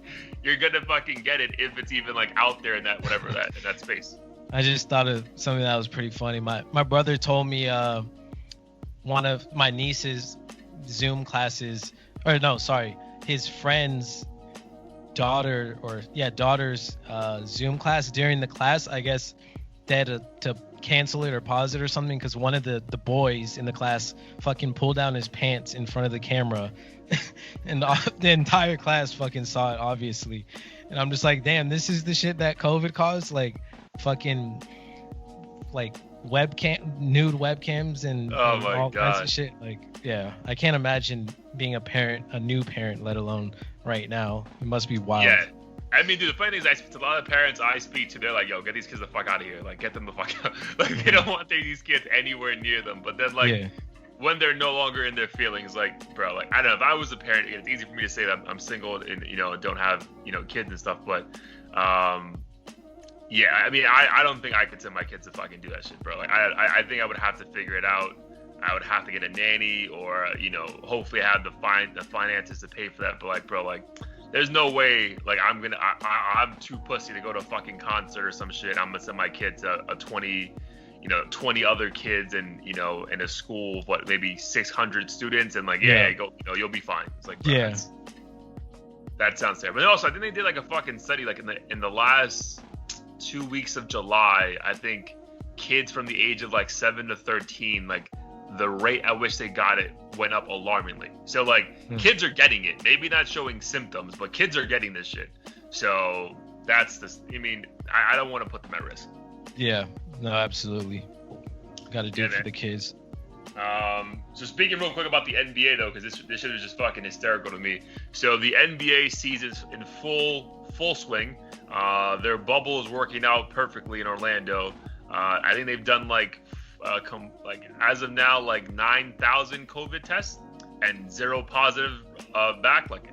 you're gonna fucking get it if it's even like out there in that whatever that in that space. I just thought of something that was pretty funny. My brother told me one of my niece's Zoom classes, or no, sorry, his friend's daughter's Zoom class. During the class, I guess they had to cancel it or pause it or something because one of the boys in the class fucking pulled down his pants in front of the camera and the entire class fucking saw it, obviously. And I'm just like, damn, this is the shit that COVID caused? Like fucking like nude webcams and all kinds of shit. Like, yeah, I can't imagine being a new parent, let alone right now. It must be wild. Yeah. I mean, dude, the funny thing is, I speak to a lot of parents I speak to, they're like, yo, get these kids the fuck out of here. Like, get them the fuck out. Like, they don't want these kids anywhere near them. But then, like, when they're no longer in their feelings, like, bro, like, I don't know. If I was a parent, it's easy for me to say that I'm single and, you know, don't have, you know, kids and stuff. But, yeah, I mean, I don't think I could send my kids to fucking do that shit, bro. Like, I think I would have to figure it out. I would have to get a nanny or, you know, hopefully have the finances to pay for that. But, like, bro, like, there's no way, like, I'm too pussy to go to a fucking concert or some shit. I'm gonna send my kids to 20 other kids and, you know, in a school of what, maybe 600 students and like, go, you know, you'll be fine. It's like, bro, that sounds terrible. But also, I think they did like a fucking study, like in the last 2 weeks of July, I think kids from the age of like 7 to 13, like the rate at which they got it went up alarmingly. So like kids are getting it, maybe not showing symptoms, but kids are getting this shit. So that's the, I mean, I don't want to put them at risk. Yeah, no, absolutely. Got to do it for the kids. So speaking real quick about the NBA though, because this shit is just fucking hysterical to me. So the NBA season's in full swing. Their bubble is working out perfectly in Orlando. I think they've done like as of now, like 9,000 COVID tests and 0 positive back. Like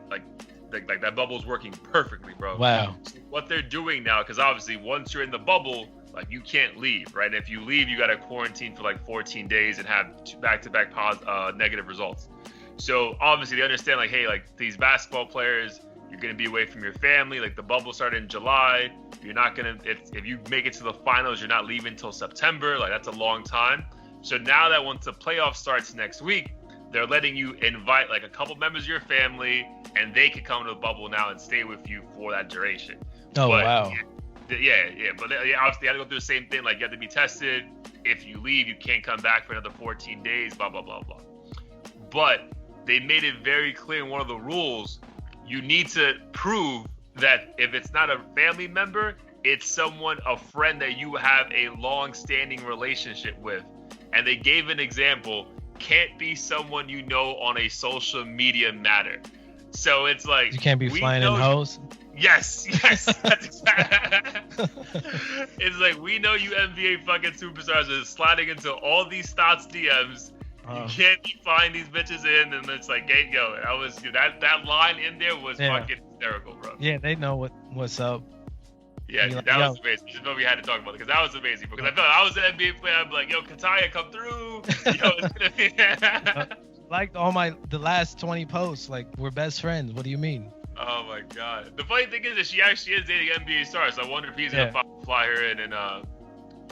that bubble's working perfectly, bro. Wow. So what they're doing now, because obviously once you're in the bubble, like you can't leave, right? And if you leave, you got to quarantine for like 14 days and have back-to-back negative results. So obviously they understand, like, hey, like these basketball players, you're gonna be away from your family. Like the bubble started in July. You're not gonna, if you make it to the finals, you're not leaving until September. Like that's a long time. So now that once the playoff starts next week, they're letting you invite like a couple members of your family, and they can come to the bubble now and stay with you for that duration. Oh, wow. Yeah. But obviously, you have to go through the same thing. Like you have to be tested. If you leave, you can't come back for another 14 days. Blah blah blah blah. But they made it very clear in one of the rules. You need to prove that if it's not a family member, it's someone, a friend that you have a long-standing relationship with. And they gave an example, can't be someone you know on a social media matter. So it's like, you can't be flying in hoes. Yes, that's exactly. It's like, we know you NBA fucking superstars are sliding into all these thoughts DMs. You can't be flying these bitches in, and it's like, hey, yo, that line in there was fucking hysterical, bro. Yeah, they know what's up. Yeah, that was amazing. You just know we had to talk about it because that was amazing. Because I felt like I was an NBA player, I'd be like, yo, Kataya, come through. Yo, it's gonna be. Liked the last 20 posts. Like, we're best friends. What do you mean? Oh my god. The funny thing is that she actually is dating NBA stars. So I wonder if he's gonna fly her in and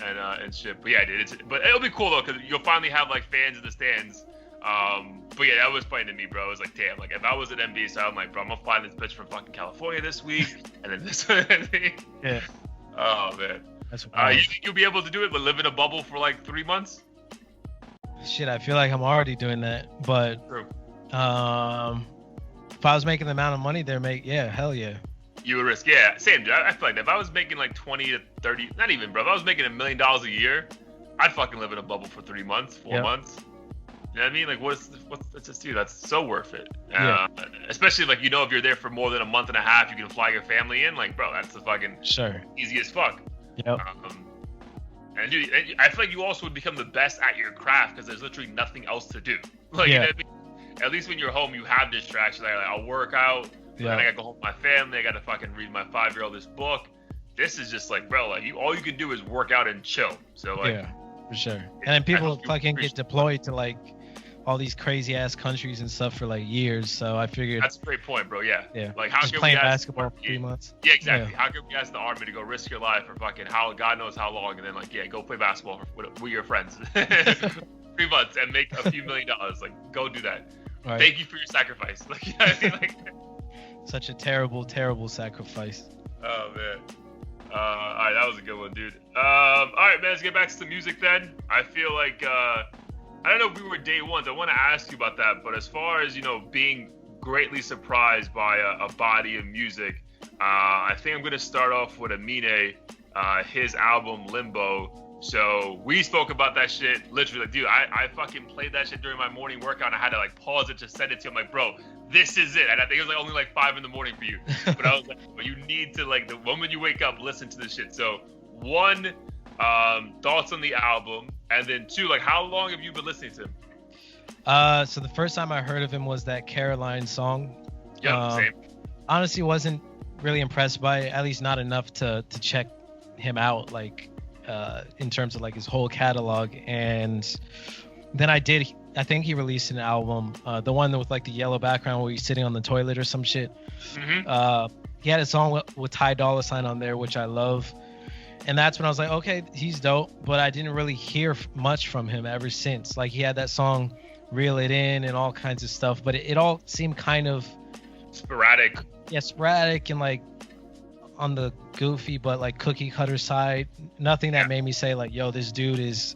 and shit. But yeah, dude, but it'll be cool though, because you'll finally have like fans in the stands. But yeah, that was funny to me, bro. I was like, damn, like if I was an NBA star, I'm like, bro, I'm gonna fly this bitch from fucking California this week, and then this one. Yeah. Oh man. That's you think you'll be able to do it, but live in a bubble for like 3 months? Shit, I feel like I'm already doing that. But True. if I was making the amount of money they're hell yeah. You would risk, yeah, same, dude. I feel like that if I was making like 20 to 30, not even, bro. If I was making $1 million a year, I'd fucking live in a bubble for 3 months, 4 months. You know what I mean? Like, what's just, dude? That's so worth it. Especially like, you know, if you're there for more than a month and a half, you can fly your family in. Like, bro, that's the fucking easy as fuck. Yep. And dude, I feel like you also would become the best at your craft because there's literally nothing else to do. Like, you know what I mean? At least when you're home, you have distractions. Like, I'll work out. Yeah. And I gotta go home with my family. I gotta fucking read my 5-year-old this book. This is just like, bro, like all you can do is work out and chill. So like, yeah, for sure. And then people fucking get deployed to like all these crazy ass countries and stuff for like years. So I figured that's a great point, bro. Yeah. Yeah. Like how just can playing we basketball for 3 months? Yeah, exactly. Yeah. How can we ask the army to go risk your life for fucking God knows how long, and then like go play basketball with your friends 3 months and make a few $1 million. Like go do that. Right. Thank you for your sacrifice. Like, you know what I mean? Like. Such a terrible, terrible sacrifice. Oh man. All right, that was a good one, dude. All right, man, let's get back to the music then. I feel like I don't know if we were day ones. I want to ask you about that, but as far as being greatly surprised by a body of music, I think I'm gonna start off with Amine, his album Limbo. So we spoke about that shit literally, like, dude, I fucking played that shit during my morning workout, and I had to like pause it to send it to him, like, bro, this is it. And I think it was like only like 5 a.m. for you, but I was like, but you need to, like, the moment you wake up, listen to this shit. So one, thoughts on the album, and then two, like, how long have you been listening to him? So the first time I heard of him was that Caroline song. Yeah, same. Honestly, wasn't really impressed by it, at least not enough to check him out, like, in terms of like his whole catalog. And then I think he released an album, the one with like the yellow background where he's sitting on the toilet or some shit. Mm-hmm. He had a song with Ty Dolla $ign on there, which I love. And that's when I was like, okay, he's dope, but I didn't really hear much from him ever since. Like, he had that song Reel It In and all kinds of stuff, but it all seemed kind of sporadic. Yeah, sporadic and like on the goofy but like cookie cutter side. Nothing that made me say like, yo, this dude is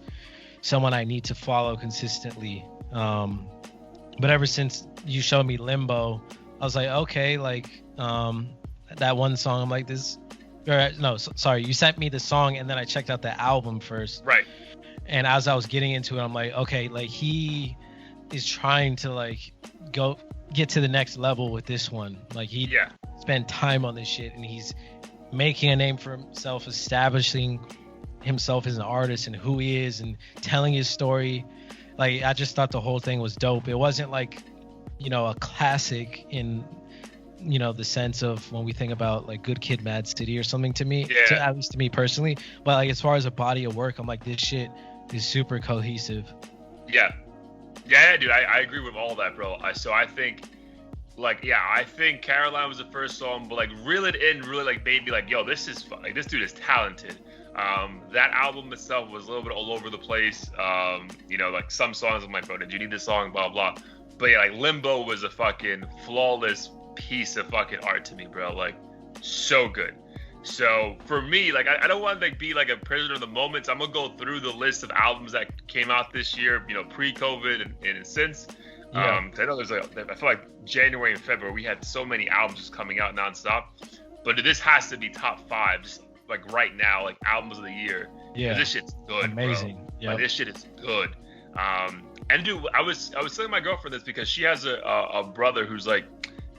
someone I need to follow consistently. But ever since you showed me Limbo, I was like, okay, like that one song, I'm like, this, or no, sorry, you sent me the song and then I checked out the album first. Right. And as I was getting into it, I'm like, okay, like he is trying to like get to the next level with this one. Like he spent time on this shit and he's making a name for himself, establishing himself as an artist and who he is and telling his story. Like, I just thought the whole thing was dope. It wasn't like, a classic in, the sense of when we think about like Good Kid, Mad City or something to me, at least to me personally. But like, as far as a body of work, I'm like, this shit is super cohesive. Yeah, dude, I agree with all that, bro. So I think, like, I think Caroline was the first song, but like Reel It In really like made me like, yo, this dude is talented. That album itself was a little bit all over the place. Like some songs I'm like, bro, did you need this song? Blah blah. But yeah, like Limbo was a fucking flawless piece of fucking art to me, bro. Like, so good. So for me, like, I don't want to like be like a prisoner of the moment. So I'm gonna go through the list of albums that came out this year, pre-COVID and since. I know there's like, I feel like January and February we had so many albums just coming out nonstop, but this has to be top 5, just like right now, like albums of the year. Yeah, this shit's good, amazing. Yeah, like, this shit is good. And dude, I was telling my girlfriend this because she has a brother who's like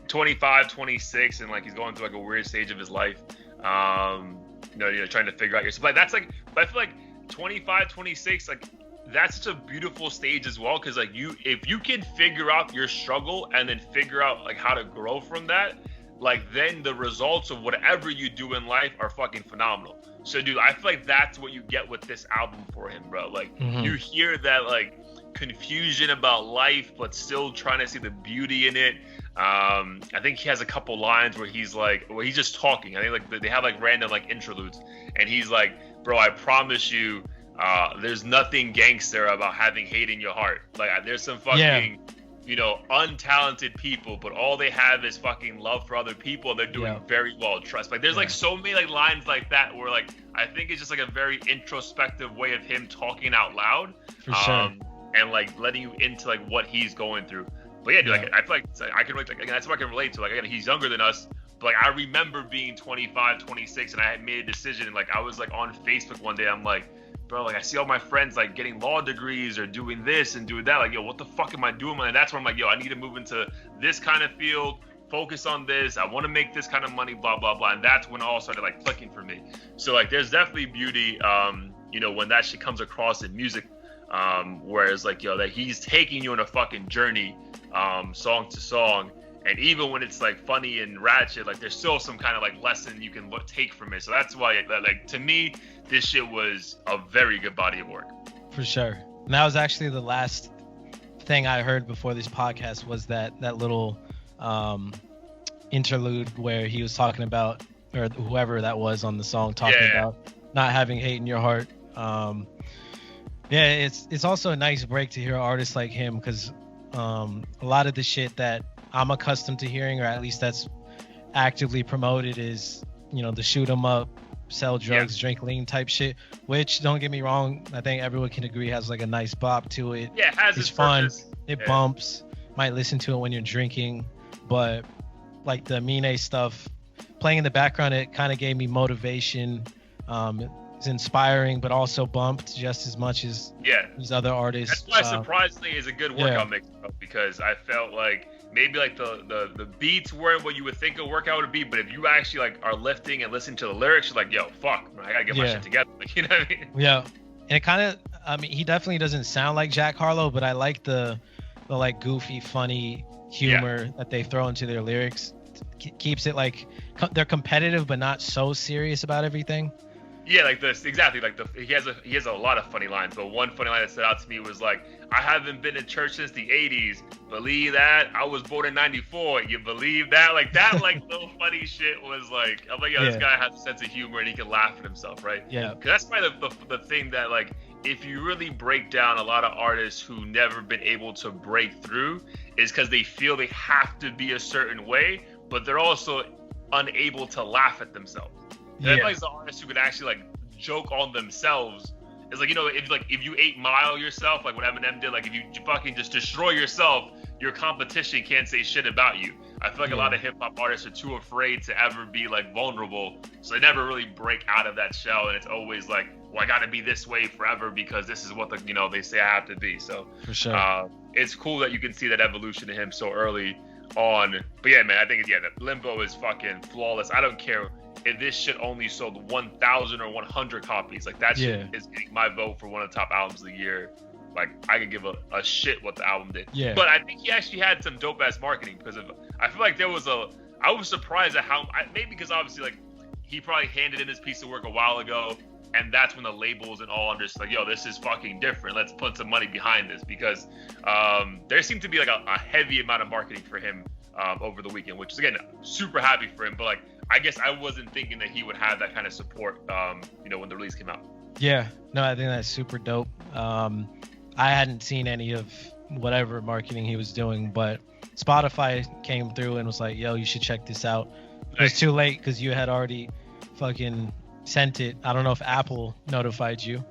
25, 26, and like he's going through like a weird stage of his life. Trying to figure out yourself. Like that's like, but I feel like 25, 26, like, that's such a beautiful stage as well, because like if you can figure out your struggle and then figure out like how to grow from that, like then the results of whatever you do in life are fucking phenomenal. So dude, I feel like that's what you get with this album for him, bro. Like you hear that like confusion about life but still trying to see the beauty in it. I think he has a couple lines where he's just talking. I think like they have like random like interludes and he's like, bro, I promise you, there's nothing gangster about having hate in your heart. Like, there's some fucking, you know, untalented people, but all they have is fucking love for other people, and they're doing very well. Trust. Like, there's like so many like lines like that where like I think it's just like a very introspective way of him talking out loud, for sure, and like letting you into like what he's going through. But yeah, dude, like I feel like I can relate. Like, that's what I can relate to. Like, again, he's younger than us. But like, I remember being 25, 26, and I had made a decision. And like, I was like on Facebook one day. I'm like, bro, like I see all my friends like getting law degrees or doing this and doing that. Like, yo, what the fuck am I doing? And that's where I'm like, yo, I need to move into this kind of field, focus on this. I want to make this kind of money, blah, blah, blah. And that's when it all started like clicking for me. So like, there's definitely beauty, you know, when that shit comes across in music. Whereas like, yo, that he's taking you on a fucking journey, song to song. And even when it's like funny and ratchet, like there's still some kind of like lesson you can take from it. So that's why, like, to me, this shit was a very good body of work. For sure. And that was actually the last thing I heard before this podcast was that little interlude where he was talking about, or whoever that was on the song, talking about not having hate in your heart. It's also a nice break to hear artists like him, because a lot of the shit that I'm accustomed to hearing, or at least that's actively promoted, is, you know, the shoot 'em up, sell drugs, drink lean type shit, which, don't get me wrong, I think everyone can agree has like a nice bop to it. Yeah, it has it's its fun. purpose. It bumps. Might listen to it when you're drinking, but like the Amine stuff playing in the background, it kind of gave me motivation. It's inspiring, but also bumped just as much as these other artists. That's why surprisingly is a good workout mix, because I felt like maybe like the beats weren't what you would think a workout would be, but if you actually like are lifting and listening to the lyrics, you're like, yo, fuck, I gotta get my shit together. Like, you know what I mean? Yeah. And it kind of, I mean, he definitely doesn't sound like Jack Harlow, but I like the like goofy, funny humor that they throw into their lyrics. Keeps it like they're competitive, but not so serious about everything. Yeah, like this, exactly. Like he has a lot of funny lines, but one funny line that stood out to me was like, I haven't been in church since the 80s. Believe that? I was born in 94. You believe that? Like that, like little funny shit was like, I'm like, yo, this guy has a sense of humor and he can laugh at himself, right? Yeah. Because that's probably the thing that, like, if you really break down a lot of artists who never been able to break through, is because they feel they have to be a certain way, but they're also unable to laugh at themselves. That's like the artists who could actually like joke on themselves. It's like, you know, if you 8 Mile yourself, like what Eminem did, like if you fucking just destroy yourself, your competition can't say shit about you. I feel like a lot of hip hop artists are too afraid to ever be like vulnerable, so they never really break out of that shell, and it's always like, well, I gotta be this way forever because this is what the, you know, they say I have to be. So for sure, it's cool that you can see that evolution in him so early on. But yeah, man, I think that Limbo is fucking flawless. I don't care if this shit only sold 1,000 or 100 copies. Like that shit is getting my vote for one of the top albums of the year. Like I could give a shit what the album did. Yeah. But I think he actually had some dope ass marketing, because I feel like there was I was surprised at how, maybe because obviously like he probably handed in his piece of work a while ago, and that's when the labels and all are just like, yo, this is fucking different. Let's put some money behind this, because there seemed to be like a heavy amount of marketing for him over the weekend, which is, again, super happy for him. But like, I guess I wasn't thinking that he would have that kind of support, you know, when the release came out. Yeah, no, I think that's super dope. I hadn't seen any of whatever marketing he was doing, but Spotify came through and was like, yo, you should check this out. It was too late because you had already fucking sent it. I don't know if Apple notified you.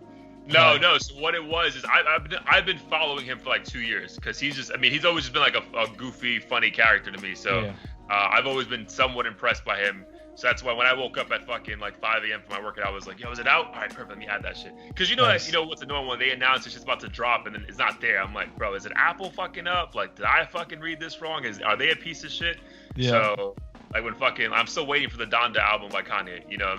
No. So what it was is I've been following him for like 2 years, because he's just, I mean, he's always just been like a goofy, funny character to me. So I've always been somewhat impressed by him. So that's why when I woke up at fucking like 5 a.m. for my workout, I was like, yo, is it out? All right, perfect. Let me add that shit. Because you know, you know what's annoying when they announce it's just about to drop and then it's not there. I'm like, bro, is it Apple fucking up? Like, did I fucking read this wrong? Are they a piece of shit? Yeah. So like when fucking, I'm still waiting for the Donda album by Kanye. You know,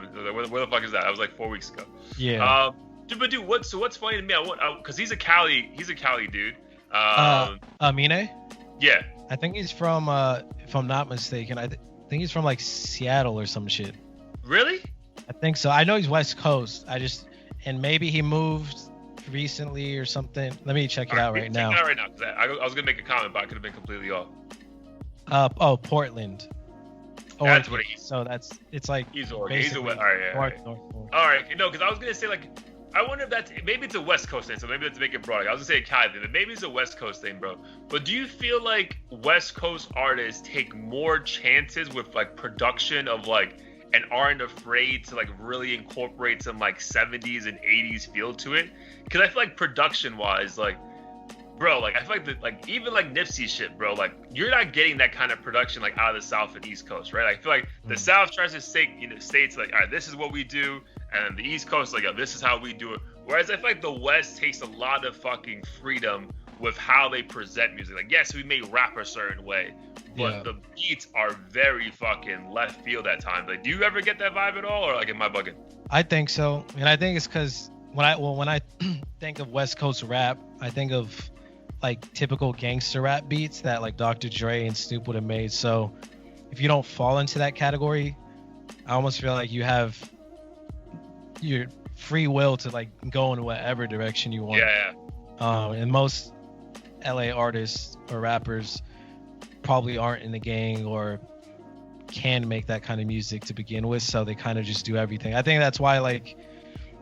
where the fuck is that? That was like 4 weeks ago. Yeah. Dude, what's funny to me? Because he's a Cali dude. Amine? Yeah. I think he's from, if I'm not mistaken, I think he's from like Seattle or some shit. Really? I think so. I know he's West Coast. And maybe he moved recently or something. Let me check it out right now. Check it out right now, because I was gonna make a comment, but I could have been completely off. Portland. That's what he's. So it's like he's Oregon. He's north. All right, no, because I was gonna say like, I wonder if that's maybe it's a West Coast thing, so maybe let's make it broad. I was gonna say a Cali thing, but maybe it's a West Coast thing, bro. But do you feel like West Coast artists take more chances with like production of like, and aren't afraid to like really incorporate some like 70s and 80s feel to it? Because I feel like production wise, like, bro, like I feel like like even like Nipsey shit, bro, like you're not getting that kind of production like out of the South and East Coast, right? I feel like the South tries to say, states like, all right, this is what we do, and the East Coast like, yo, this is how we do it. Whereas I feel like the West takes a lot of fucking freedom with how they present music. Like, yes, we may rap a certain way, but the beats are very fucking left field at times. Like, do you ever get that vibe at all, or like am I bugging? I think so, and I think it's because when I think of West Coast rap, I think of like typical gangster rap beats that like Dr. Dre and Snoop would have made. So if you don't fall into that category, I almost feel like you have your free will to like go in whatever direction you want. And most LA artists or rappers probably aren't in the gang or can make that kind of music to begin with, so they kind of just do everything. I think that's why like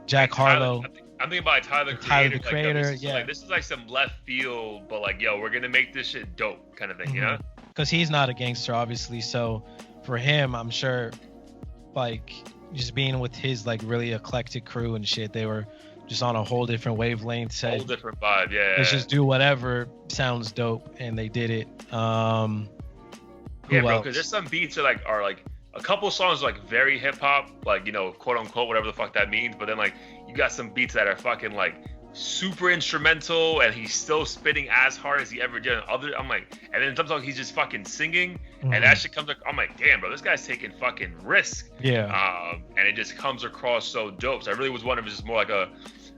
Jack Harlow. I'm thinking about Tyler, the Creator. Like, yeah, this is like some left field, but like, yo, we're gonna make this shit dope, kind of thing, you know? Because he's not a gangster, obviously. So for him, I'm sure, like, just being with his like really eclectic crew and shit, they were just on a whole different wavelength. Said, whole different vibe, yeah. Let's just do whatever sounds dope, and they did it. Yeah, bro. Because there's some beats that are like a couple songs like very hip hop, like, you know, quote unquote, whatever the fuck that means. But then like you got some beats that are fucking like super instrumental, and he's still spitting as hard as he ever did on other. I'm like, and then sometimes he's just fucking singing, and that shit comes. I'm like, damn, bro, this guy's taking fucking risk. Yeah. And it just comes across so dope. So I really was wondering if it's just more like a,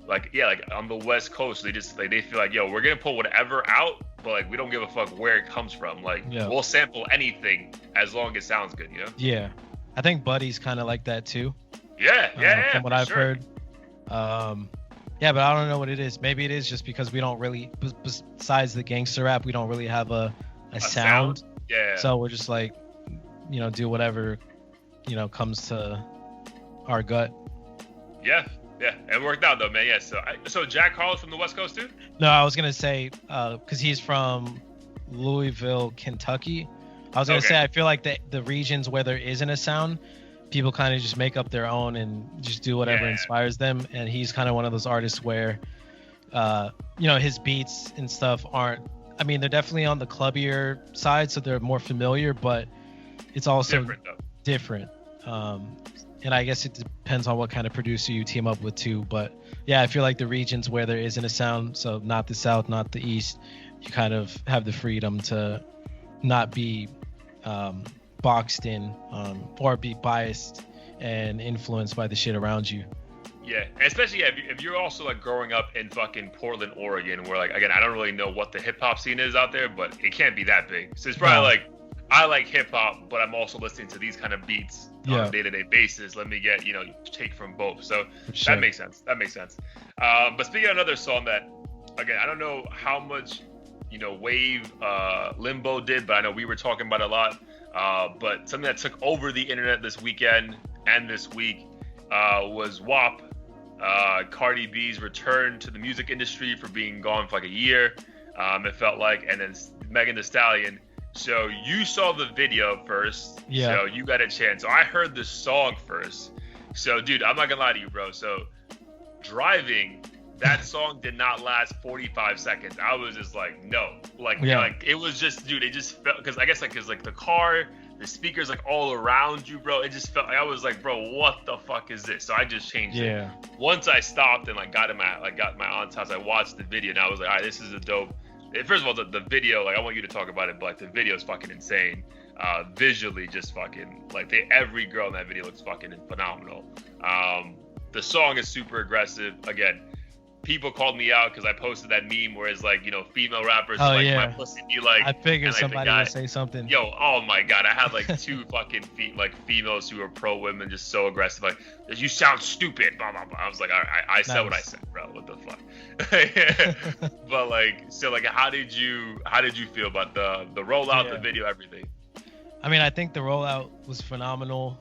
like on the West Coast, they just like they feel like, yo, we're gonna put whatever out, but like we don't give a fuck where it comes from. Like we'll sample anything as long as it sounds good, you know? Yeah. I think Buddy's kind of like that too. Yeah. From what I've heard. Yeah, but I don't know what it is. Maybe it is just because we don't really, besides the gangster rap, we don't really have a sound. Yeah. So we're just like, you know, do whatever, you know, comes to our gut. Yeah, it worked out though, man. Yeah. So Jack Harlow's from the West Coast too? No, I was gonna say, because he's from Louisville, Kentucky. I was gonna say I feel like the regions where there isn't a sound, people kind of just make up their own and just do whatever inspires them. And he's kind of one of those artists where, you know, his beats and stuff aren't. I mean, they're definitely on the clubbier side, so they're more familiar, but it's also different. And I guess it depends on what kind of producer you team up with too. But yeah, I feel like the regions where there isn't a sound, so not the South, not the East, you kind of have the freedom to not be boxed in or be biased and influenced by the shit around you. Yeah, and especially if you're also like growing up in fucking Portland, Oregon, where like, again, I don't really know what the hip hop scene is out there, but it can't be that big. So it's probably like, I like hip hop, but I'm also listening to these kind of beats on a day-to-day basis. Let me get, you know, take from both. So that makes sense. But speaking of another song that, again, I don't know how much, you know, wave Limbo did, but I know we were talking about it a lot. But something that took over the internet this weekend and this week was WAP. Cardi B's return to the music industry for being gone for like a year, it felt like, and then Megan Thee Stallion. So you saw the video first, so you got a chance. So I heard the song first. So dude, I'm not gonna lie to you, bro. So driving, that song did not last 45 seconds. I was just like, no, like it was just, dude, it just felt, because I guess like, cause like the car, the speakers like all around you, bro. It just felt like I was like, bro, what the fuck is this? So I just changed it. Once I stopped and like got my aunt's house, I watched the video and I was like, all right, this is a dope. First of all, the video, like I want you to talk about it, but like the video is fucking insane. Visually, just fucking like every girl in that video looks fucking phenomenal. The song is super aggressive. Again, people called me out because I posted that meme where it's like, you know, female rappers like my pussy be like. I figured somebody would say something. Yo, oh my god, I had like two fucking females who are pro women, just so aggressive, like, you sound stupid, blah blah blah. I was like, all right, I said what I said, bro. What the fuck? But like, so like, how did you feel about the rollout, the video, everything? I mean, I think the rollout was phenomenal.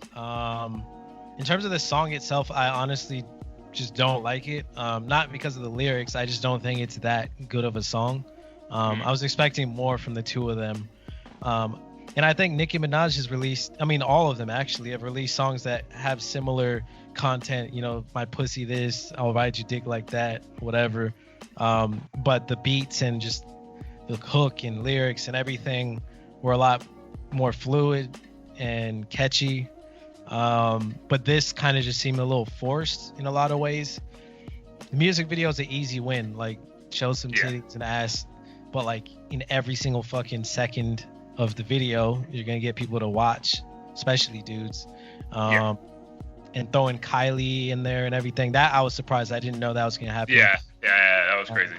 In terms of the song itself, I honestly just don't like it. Not because of the lyrics. I just don't think it's that good of a song. I was expecting more from the two of them. And I think Nicki Minaj has released, I mean, all of them actually have released songs that have similar content. You know, my pussy this, I'll ride you dick like that, whatever. But the beats and just the hook and lyrics and everything were a lot more fluid and catchy. But this kind of just seemed a little forced in a lot of ways. The music video is an easy win, like show some titties and ass, but like in every single fucking second of the video, you're gonna get people to watch, especially dudes. And throwing Kylie in there and everything, that I was surprised. I didn't know that was gonna happen. Yeah, that was crazy.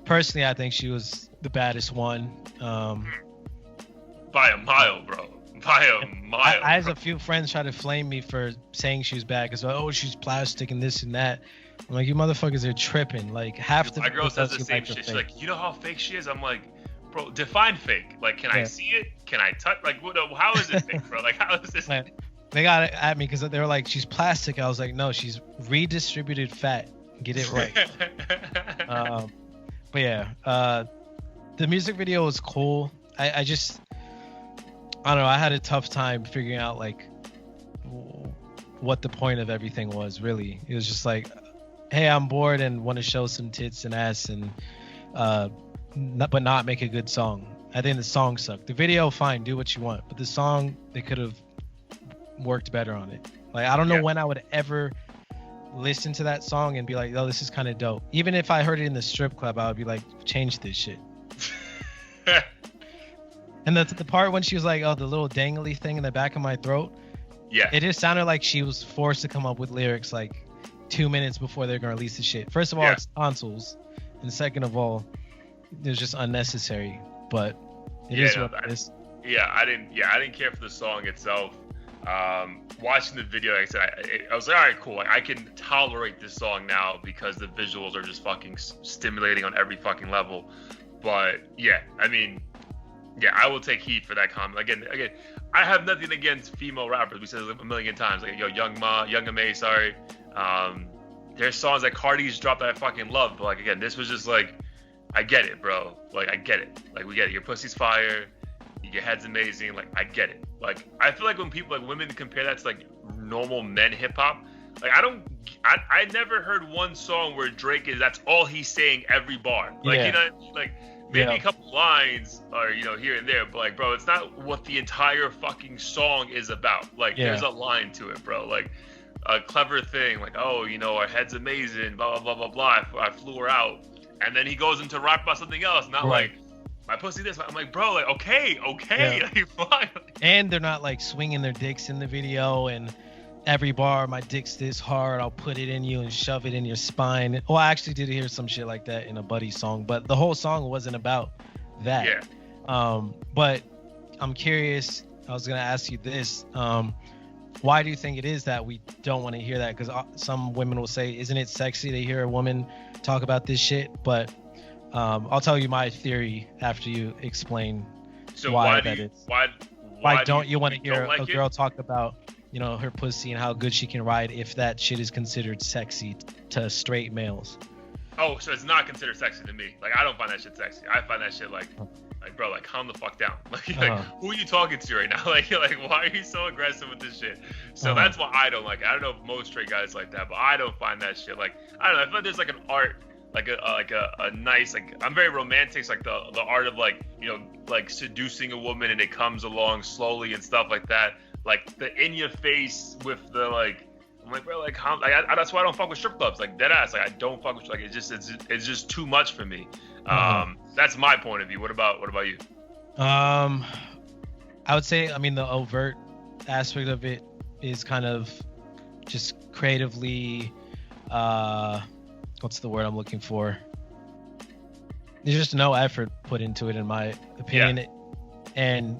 Personally, I think she was the baddest one. By a mile, bro. By a mile. I had a few friends try to flame me for saying she was bad because, oh, she's plastic and this and that. I'm like, you motherfuckers are tripping. Like, half the my girl says the same shit. She's like, you know how fake she is? I'm like, bro, define fake. Like, can I see it? Can I touch? Like, what, how is it fake, bro? Like, how is this? Man, they got it at me because they were like, she's plastic. I was like, no, she's redistributed fat. Get it right. But yeah, the music video was cool. I don't know. I had a tough time figuring out like what the point of everything was. Really, it was just like, hey, I'm bored and want to show some tits and ass and but not make a good song. I think the song sucked. The video, fine, do what you want, but the song, they could have worked better on it. Like, I don't know when I would ever listen to that song and be like, oh, this is kind of dope. Even if I heard it in the strip club, I would be like, change this shit. And the part when she was like, oh, the little dangly thing in the back of my throat. Yeah. It just sounded like she was forced to come up with lyrics like 2 minutes before they're going to release the shit. First of all, it's tonsils. And second of all, it was just unnecessary. But it is what it is. I didn't care for the song itself. Watching the video, like I said, I was like, all right, cool. Like, I can tolerate this song now because the visuals are just fucking stimulating on every fucking level. But yeah, I mean, I will take heat for that comment. Again, I have nothing against female rappers. We said it a million times. Like, yo, Young Amine, sorry. There's songs that Cardi's dropped that I fucking love. But like, again, this was just like, I get it, bro. Like, I get it. Like, we get it. Your pussy's fire. Your head's amazing. Like, I get it. Like, I feel like when people, like, women compare that to like normal men hip hop, like, I never heard one song where Drake that's all he's saying every bar. Like, you know, like maybe a couple lines or, you know, here and there, but like, bro, it's not what the entire fucking song is about. Like, there's a line to it, bro. Like, a clever thing, like, oh, you know, our head's amazing, blah, blah, blah, blah, blah. I flew her out. And then he goes into rap about something else, not like, my pussy this. I'm like, bro, like, okay, like, fine. And they're not like swinging their dicks in the video and every bar, my dick's this hard, I'll put it in you and shove it in your spine. Well, I actually did hear some shit like that in a Buddy song, but the whole song wasn't about that. But I'm curious, I was gonna ask you this, why do you think it is that we don't want to hear that? Because some women will say, isn't it sexy to hear a woman talk about this shit? But I'll tell you my theory after you explain why that is. Why don't you want to hear a girl talk about, you know, her pussy and how good she can ride if that shit is considered sexy to straight males? Oh, so it's not considered sexy to me. Like, I don't find that shit sexy. I find that shit like bro, like, calm the fuck down. Like, who are you talking to right now? Like, why are you so aggressive with this shit? So that's why I don't like it. I don't know if most straight guys like that, but I don't find that shit, like, I don't know. I feel like there's like an art, like a nice, like, I'm very romantic. So like the art of, like, you know, like seducing a woman and it comes along slowly and stuff like that. Like the in your face with the, like, I'm like, bro, like, how, like, that's why I don't fuck with strip clubs. Like, dead ass. Like, I don't fuck with, like, it's just too much for me. That's my point of view. What about you? I would say, I mean, the overt aspect of it is kind of just creatively, what's the word I'm looking for? There's just no effort put into it, in my opinion. And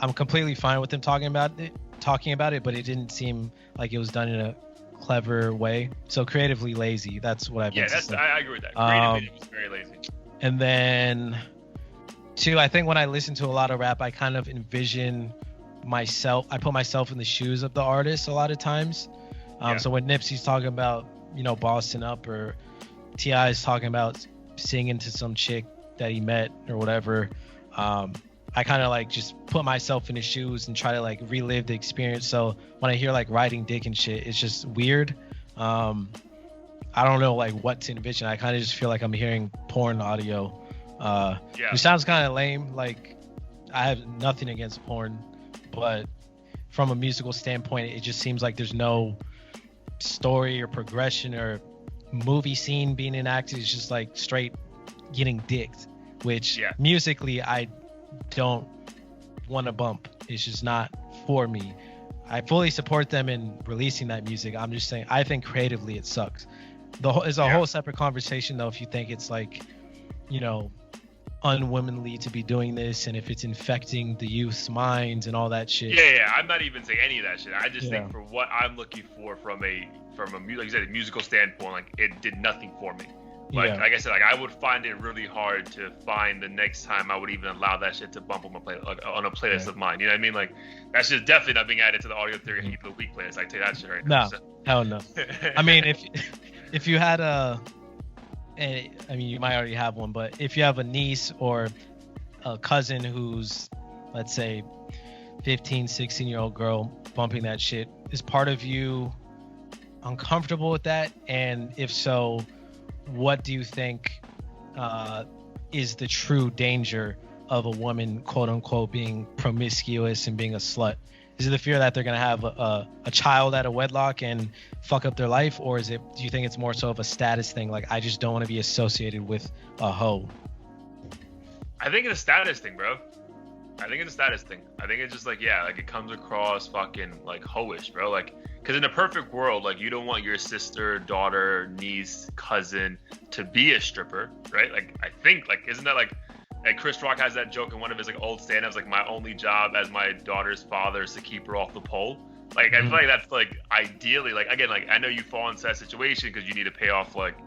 I'm completely fine with them talking about it, but it didn't seem like it was done in a clever way. So creatively lazy. That's what I've been saying. I agree with that. Creatively, it was very lazy. And then, two, I think when I listen to a lot of rap, I kind of envision I put myself in the shoes of the artist a lot of times. So when Nipsey's talking about, bossing up, or T.I. is talking about singing to some chick that he met or whatever, I kind of like just put myself in his shoes and try to like relive the experience. So when I hear like riding dick and shit, it's just weird. I don't know like what to envision. I kind of just feel like I'm hearing porn audio. Which sounds kind of lame. Like, I have nothing against porn, but from a musical standpoint, it just seems like there's no story or progression or movie scene being enacted. It's just like straight getting dicked, which musically I don't want to bump. It's just not for me. I fully support them in releasing that music. I'm just saying, I think creatively it sucks. It's a whole separate conversation though if you think it's like, unwomanly to be doing this, and if it's infecting the youth's minds and all that shit. I'm not even saying any of that shit. I just think for what I'm looking for from a like you said, a musical standpoint, like, it did nothing for me. Like I said, like, I would find it really hard to find the next time I would even allow that shit to bump on my on a playlist of mine. You know what I mean? Like, that's just definitely not being added to the Audio Theory Hate of the Week playlist. I tell you that shit right now. No, hell no. I mean, if you had you might already have one, but if you have a niece or a cousin who's, let's say, 15, 16-year-old girl bumping that shit, is part of you uncomfortable with that? And if so, what do you think is the true danger of a woman, quote unquote, being promiscuous and being a slut? Is it the fear that they're going to have a child out of wedlock and fuck up their life? Or do you think it's more so of a status thing? Like, I just don't want to be associated with a hoe. I think it's a status thing, bro. I think it's just like, like, it comes across fucking like hoish, bro. Like, because in a perfect world, like, you don't want your sister, daughter, niece, cousin to be a stripper, right? Like, I think, like, isn't that like Chris Rock has that joke in one of his like old stand-ups, like, my only job as my daughter's father is to keep her off the pole. Like, I feel like that's like ideally, like, again, like, I know you fall into that situation because you need to pay off like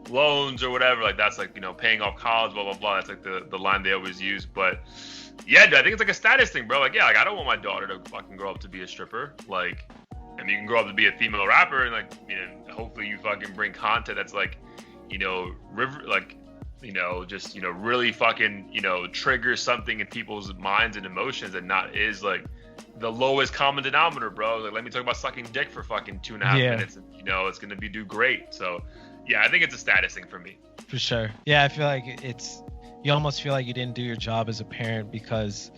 loans or whatever. Like, that's like, paying off college, blah blah blah. That's like the line they always use. But yeah, dude, I think it's like a status thing, bro. Like, like, I don't want my daughter to fucking grow up to be a stripper. Like, I mean, you can grow up to be a female rapper, and like, hopefully you fucking bring content that's like, just really fucking trigger something in people's minds and emotions, and not is like the lowest common denominator, bro. Like, let me talk about sucking dick for fucking 2.5 minutes, and it's gonna do great. So I think it's a status thing for me. For sure. I feel like you almost feel like you didn't do your job as a parent, because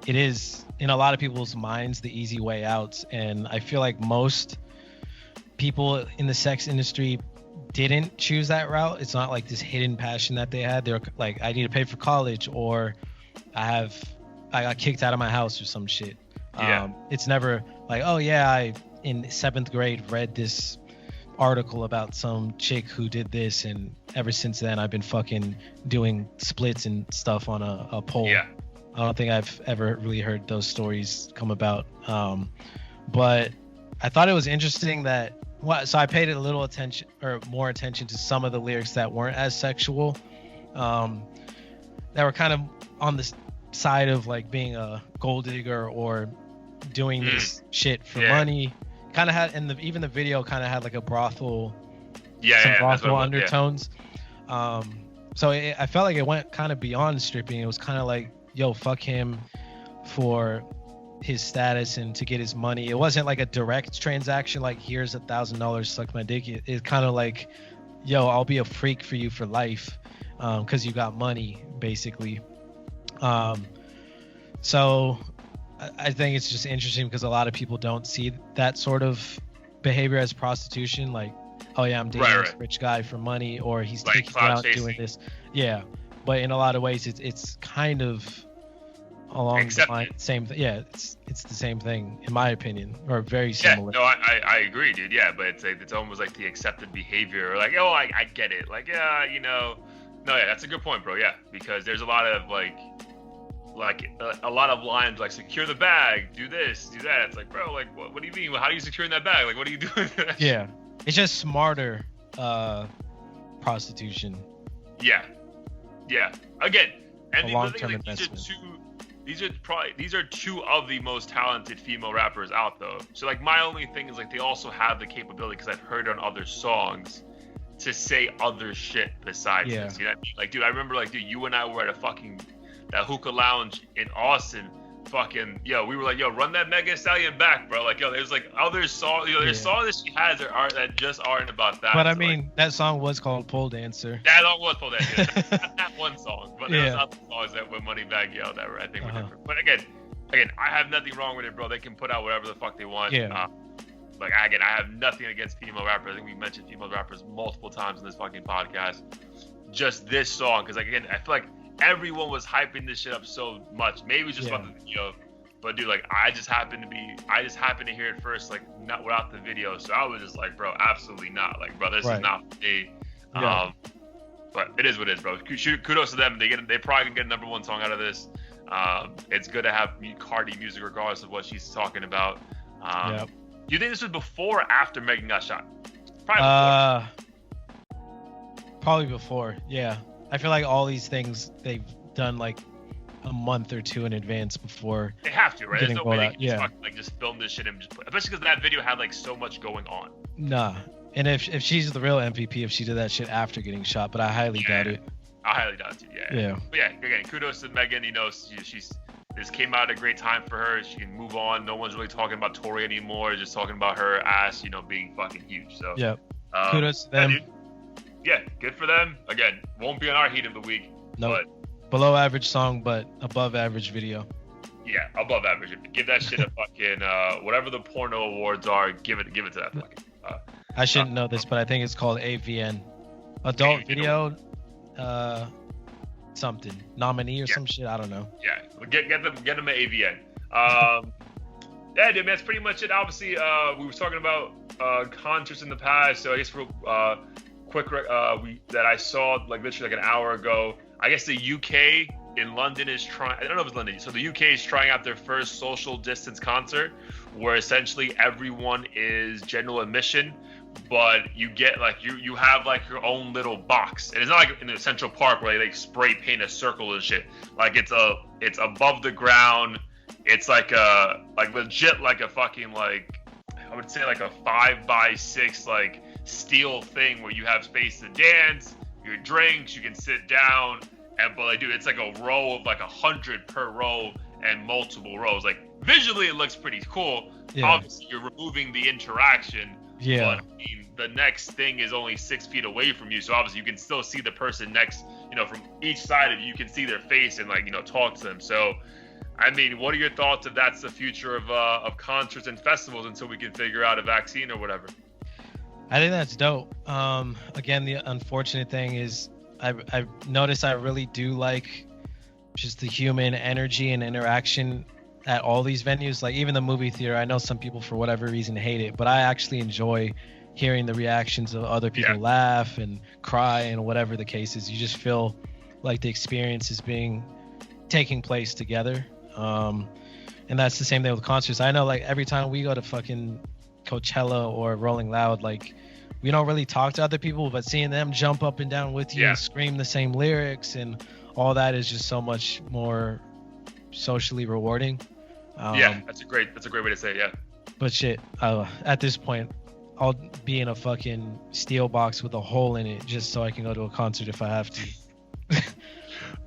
it is, in a lot of people's minds, the easy way out. And I feel like most people in the sex industry didn't choose that route. It's not like this hidden passion that they had. They're like, I need to pay for college, or I got kicked out of my house or some shit. It's never like, oh yeah, I in 7th grade read this article about some chick who did this, and ever since then I've been fucking doing splits and stuff on a pole. I don't think I've ever really heard those stories come about. But I thought it was interesting that, so I paid a little attention, or more attention, to some of the lyrics that weren't as sexual, that were kind of on the side of like being a gold digger or doing this shit for money. Kind of had, and even the video kind of had like a brothel, brothel undertones. So I felt like it went kind of beyond stripping. It was kind of like, yo, fuck him for his status and to get his money. It wasn't like a direct transaction, like, here's $1,000, suck my dick. It's kind of like, yo, I'll be a freak for you for life, because you got money, basically. So I think it's just interesting because a lot of people don't see that sort of behavior as prostitution. Like, oh yeah, I'm dating this rich guy for money, or he's like taking me out doing this. Yeah, but in a lot of ways, it's kind of along the line, same thing. Yeah, it's the same thing in my opinion, or very similar. Yeah, no, I agree, dude. Yeah, but it's almost like the accepted behavior, or like, oh, I get it. Like, no, yeah, that's a good point, bro. Yeah, because there's a lot of like a lot of lines like, secure the bag, do this, do that. It's like, bro, like, what do you mean? How are you securing that bag? Like, what are you doing? Yeah, it's just smarter prostitution. Yeah. Again, and a long-term investment. these are two of the most talented female rappers out though. So like my only thing is like they also have the capability, because I've heard on other songs, to say other shit besides this. You know what I mean? Like, dude, I remember like, dude, you and I were at that hookah lounge in Austin. Fucking we were like, run that Mega Stallion back, bro. Like, there's like other songs, there's songs that she has that just aren't about that. But I mean, that song was called Pole Dancer. That song was Pole Dancer. Not that one song, but there's other songs that with Moneybagg Yo that I think were different. But again, I have nothing wrong with it, bro. They can put out whatever the fuck they want. Like again, I have nothing against female rappers. I think we mentioned female rappers multiple times in this fucking podcast. Just this song, because like, again, I feel like everyone was hyping this shit up so much. Maybe it was just about the video, but dude, like I just happened to hear it first, like not without the video. So I was just like, bro, absolutely not. Like, bro, this is not for me. But it is what it is, bro. Kudos to them. They probably can get a #1 song out of this. It's good to have Cardi music regardless of what she's talking about. Do you think this was before or after Megan got shot? Probably before. Yeah. I feel like all these things they've done like a month or two in advance before. They have to, right? There's no way they can just, like just film this shit and just put, especially because that video had like so much going on. Nah. And if she's the real MVP, if she did that shit after getting shot, but I highly doubt it. I highly doubt it too. Yeah. But yeah, again, kudos to Megan. You know, this came out at a great time for her. She can move on. No one's really talking about Tori anymore. Just talking about her ass, being fucking huge. So kudos to them. Yeah, good for them. Again, won't be on our heat of the week. No, below average song, but above average video. Yeah, above average. Give that shit a fucking whatever the porno awards are. Give it to that fucking. I shouldn't know this, but I think it's called AVN, Adult Video, something nominee or some shit. I don't know. Yeah, get them at AVN. Yeah, dude, man, that's pretty much it. Obviously, we were talking about concerts in the past, so I guess real quick that I saw like literally like an hour ago. I guess the UK in London is trying. I don't know if it's London. So the UK is trying out their first social distance concert, where essentially everyone is general admission, but you get like you have like your own little box, and it's not like in the Central Park where they like spray paint a circle and shit. Like it's above the ground. It's like legit like a fucking like I would say like a 5x6 like steel thing where you have space to dance, your drinks, you can sit down, but like dude, it's like a row of like 100 per row and multiple rows. Like visually it looks pretty cool. Obviously you're removing the interaction. But I mean, the next thing is only 6 feet away from you, so obviously you can still see the person next, from each side of you. You can see their face and like talk to them. So I mean, what are your thoughts if that's the future of concerts and festivals until we can figure out a vaccine or whatever? I think that's dope. Again, the unfortunate thing is I've noticed I really do like just the human energy and interaction at all these venues. Like even the movie theater, I know some people for whatever reason hate it, but I actually enjoy hearing the reactions of other people laugh and cry and whatever the case is. You just feel like the experience is taking place together. And that's the same thing with concerts. I know like every time we go to fucking Coachella or Rolling Loud, like we don't really talk to other people, but seeing them jump up and down with you and scream the same lyrics and all that is just so much more socially rewarding. That's a great way to say it. But shit, at this point I'll be in a fucking steel box with a hole in it just so I can go to a concert if I have to.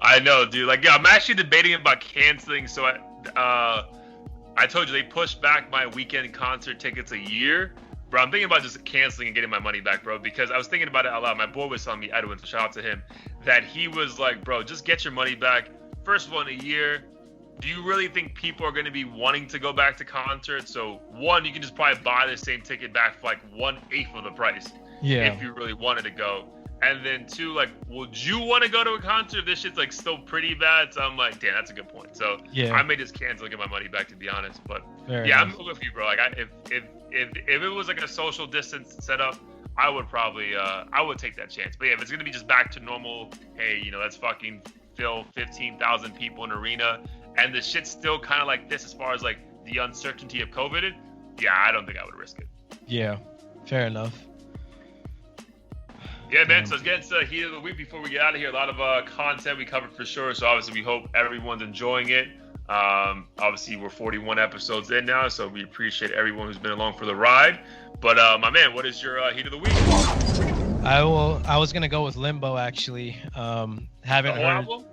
I know, dude. Like, I'm actually debating about canceling. So I told you they pushed back my weekend concert tickets a year, bro. I'm thinking about just canceling and getting my money back, bro, because I was thinking about it out loud. My boy was telling me, Edwin, so shout out to him, that he was like, bro, just get your money back. First one a year. Do you really think people are going to be wanting to go back to concerts? So one, you can just probably buy the same ticket back for like 1/8 of the price. If you really wanted to go. And then two, like, would you want to go to a concert if this shit's like still pretty bad? So I'm like, damn, that's a good point. So I may just cancel and get my money back, to be honest. But I'm with you, bro. Like, if it was like a social distance setup, I would probably I would take that chance. But yeah, if it's gonna be just back to normal, hey, let's fucking fill 15,000 people in an arena, and the shit's still kind of like this as far as like the uncertainty of COVID. Yeah, I don't think I would risk it. Yeah, fair enough. Yeah, man. So let's get into the heat of the week before we get out of here. A lot of content we covered for sure. So obviously we hope everyone's enjoying it. Obviously, we're 41 episodes in now, so we appreciate everyone who's been along for the ride. But my man, what is your heat of the week? I was gonna go with Limbo actually. Haven't The whole heard. album?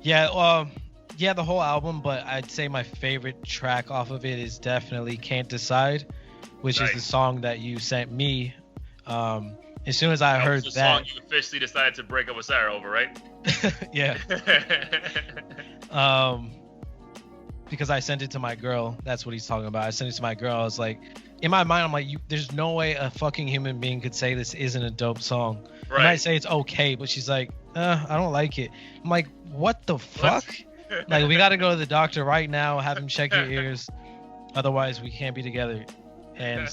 Yeah, yeah, the whole album, but I'd say my favorite track off of it is definitely "Can't Decide," which is the Nice. song that you sent me. As soon as I That heard was the that, song you officially decided to break up with Sarah over, right? yeah, because I sent it to my girl. That's what he's talking about. I sent it to my girl. I was like, in my mind, I'm like, there's no way a fucking human being could say this isn't a dope song. I might Right. say it's okay, but she's like, I don't like it. I'm like, what the fuck? Like, we got to go to the doctor right now, have him check your ears. Otherwise, we can't be together. And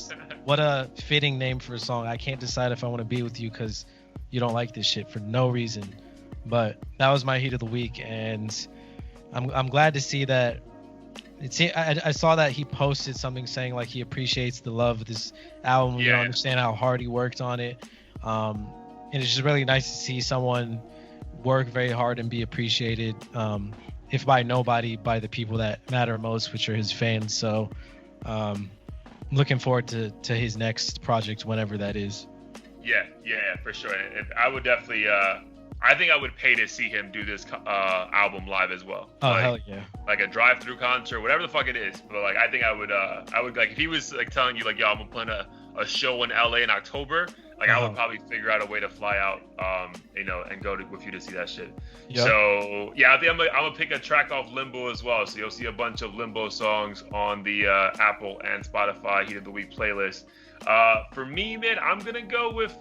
what a fitting name for a song. I can't decide if I want to be with you because you don't like this shit for no reason. But that was my heat of the week, and I'm glad to see that. I saw that he posted something saying like he appreciates the love of this album. You Yeah. don't understand how hard he worked on it. And it's just really nice to see someone work very hard and be appreciated. If by nobody, by the people that matter most, which are his fans. So I'm looking forward to his next project, whenever that is. Yeah, for sure. And I would definitely, I think I would pay to see him do this album live as well. Oh, Like, hell yeah. like a drive-through concert, whatever the fuck it is. But like, I think I would like if he was like telling you like, yo, I'm playing a show in LA in October. Like, I would probably figure out a way to fly out, and go with you to see that shit. Yep. So yeah, I think I'm gonna pick a track off Limbo as well. So you'll see a bunch of Limbo songs on the Apple and Spotify Heat of the Week playlist. For me, man, I'm gonna go with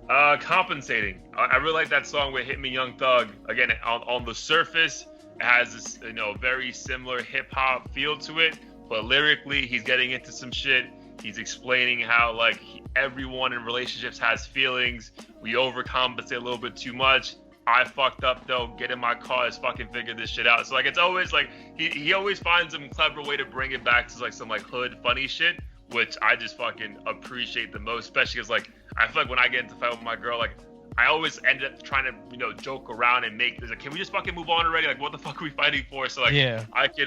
Compensating. I really like that song with Hit Me Young Thug. Again, on the surface, it has this very similar hip hop feel to it, but lyrically, he's getting into some shit. He's explaining how like everyone in relationships has feelings. We overcompensate a little bit too much. I fucked up though. Get in my car, let's fucking figure this shit out. So like, it's always like he always finds some clever way to bring it back to like some like hood funny shit, which I just fucking appreciate the most. Especially because like I feel like when I get into a fight with my girl, like I always end up trying to joke around and make this like, can we just fucking move on already? Like, what the fuck are we fighting for? So like, Yeah. I could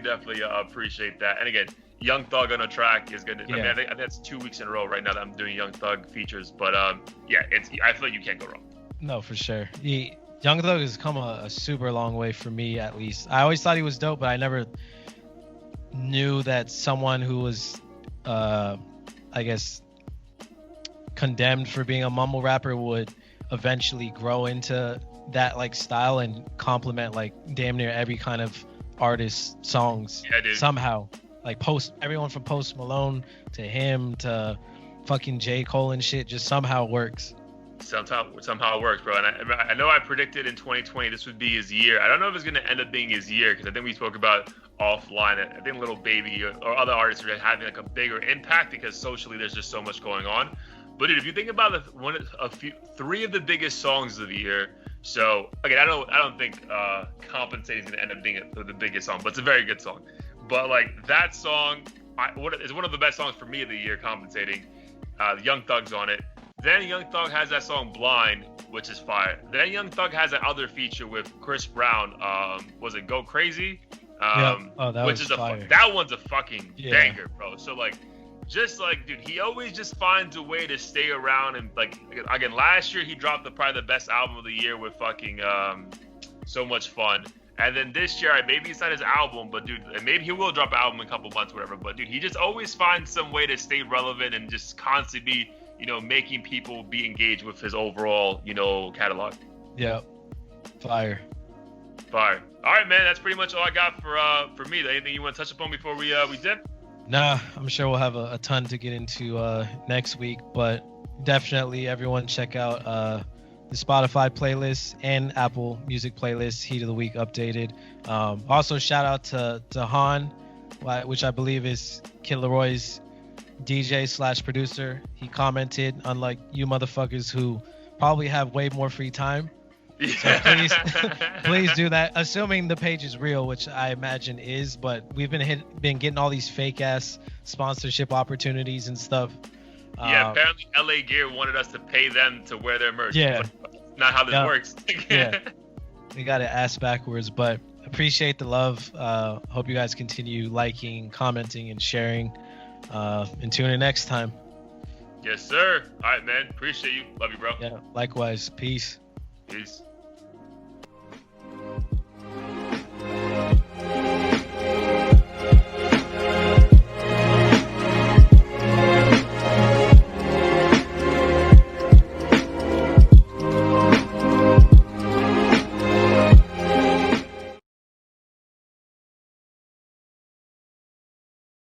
definitely appreciate that. And again, Young Thug on a track is good. Yeah. I mean, I think that's 2 weeks in a row right now that I'm doing Young Thug features. But yeah, I feel like you can't go wrong. No, for sure. Young Thug has come a super long way for me, at least. I always thought he was dope, but I never knew that someone who was, I guess, condemned for being a mumble rapper would eventually grow into that like style and complement like damn near every kind of artist's songs. Yeah, dude. Somehow. Like everyone from Post Malone to him to fucking J. Cole and shit just somehow works. Somehow it works, bro. And I know I predicted in 2020 this would be his year. I don't know if it's going to end up being his year because I think we spoke about offline. I think Little Baby or other artists are having like a bigger impact because socially there's just so much going on. But dude, if you think about three of the biggest songs of the year. So again, I don't think Compensating is going to end up being the biggest song, but it's a very good song. But like that song, is one of the best songs for me of the year. Compensating, Young Thug's on it. Then Young Thug has that song Blind, which is fire. Then Young Thug has that other feature with Chris Brown. Was it Go Crazy? Yeah. Oh, that which was is fire. that one's a fucking Yeah. banger, bro. So like, just like, dude, he always just finds a way to stay around. And like, again, last year he dropped probably the best album of the year with fucking So Much Fun. And then this year, maybe it's not his album, but dude, and maybe he will drop an album in a couple months, whatever. But dude, he just always finds some way to stay relevant and just constantly be, making people be engaged with his overall, catalog. Yeah. Fire. All right, man, that's pretty much all I got for me. Anything you want to touch upon before we dip? Nah, I'm sure we'll have a ton to get into next week, but definitely everyone check out the Spotify playlist and Apple Music playlist, Heat of the Week updated. Also, shout out to Han, which I believe is Kid Leroy's DJ/producer. He commented, unlike you motherfuckers who probably have way more free time. So please do that. Assuming the page is real, which I imagine is, but we've been getting all these fake ass sponsorship opportunities and stuff. Yeah, apparently LA Gear wanted us to pay them to wear their merch. Yeah. But not how this works. Yeah. We got it ass backwards, but appreciate the love. Hope you guys continue liking, commenting, and sharing. And tune in next time. Yes, sir. All right, man. Appreciate you. Love you, bro. Yeah, likewise. Peace. Peace.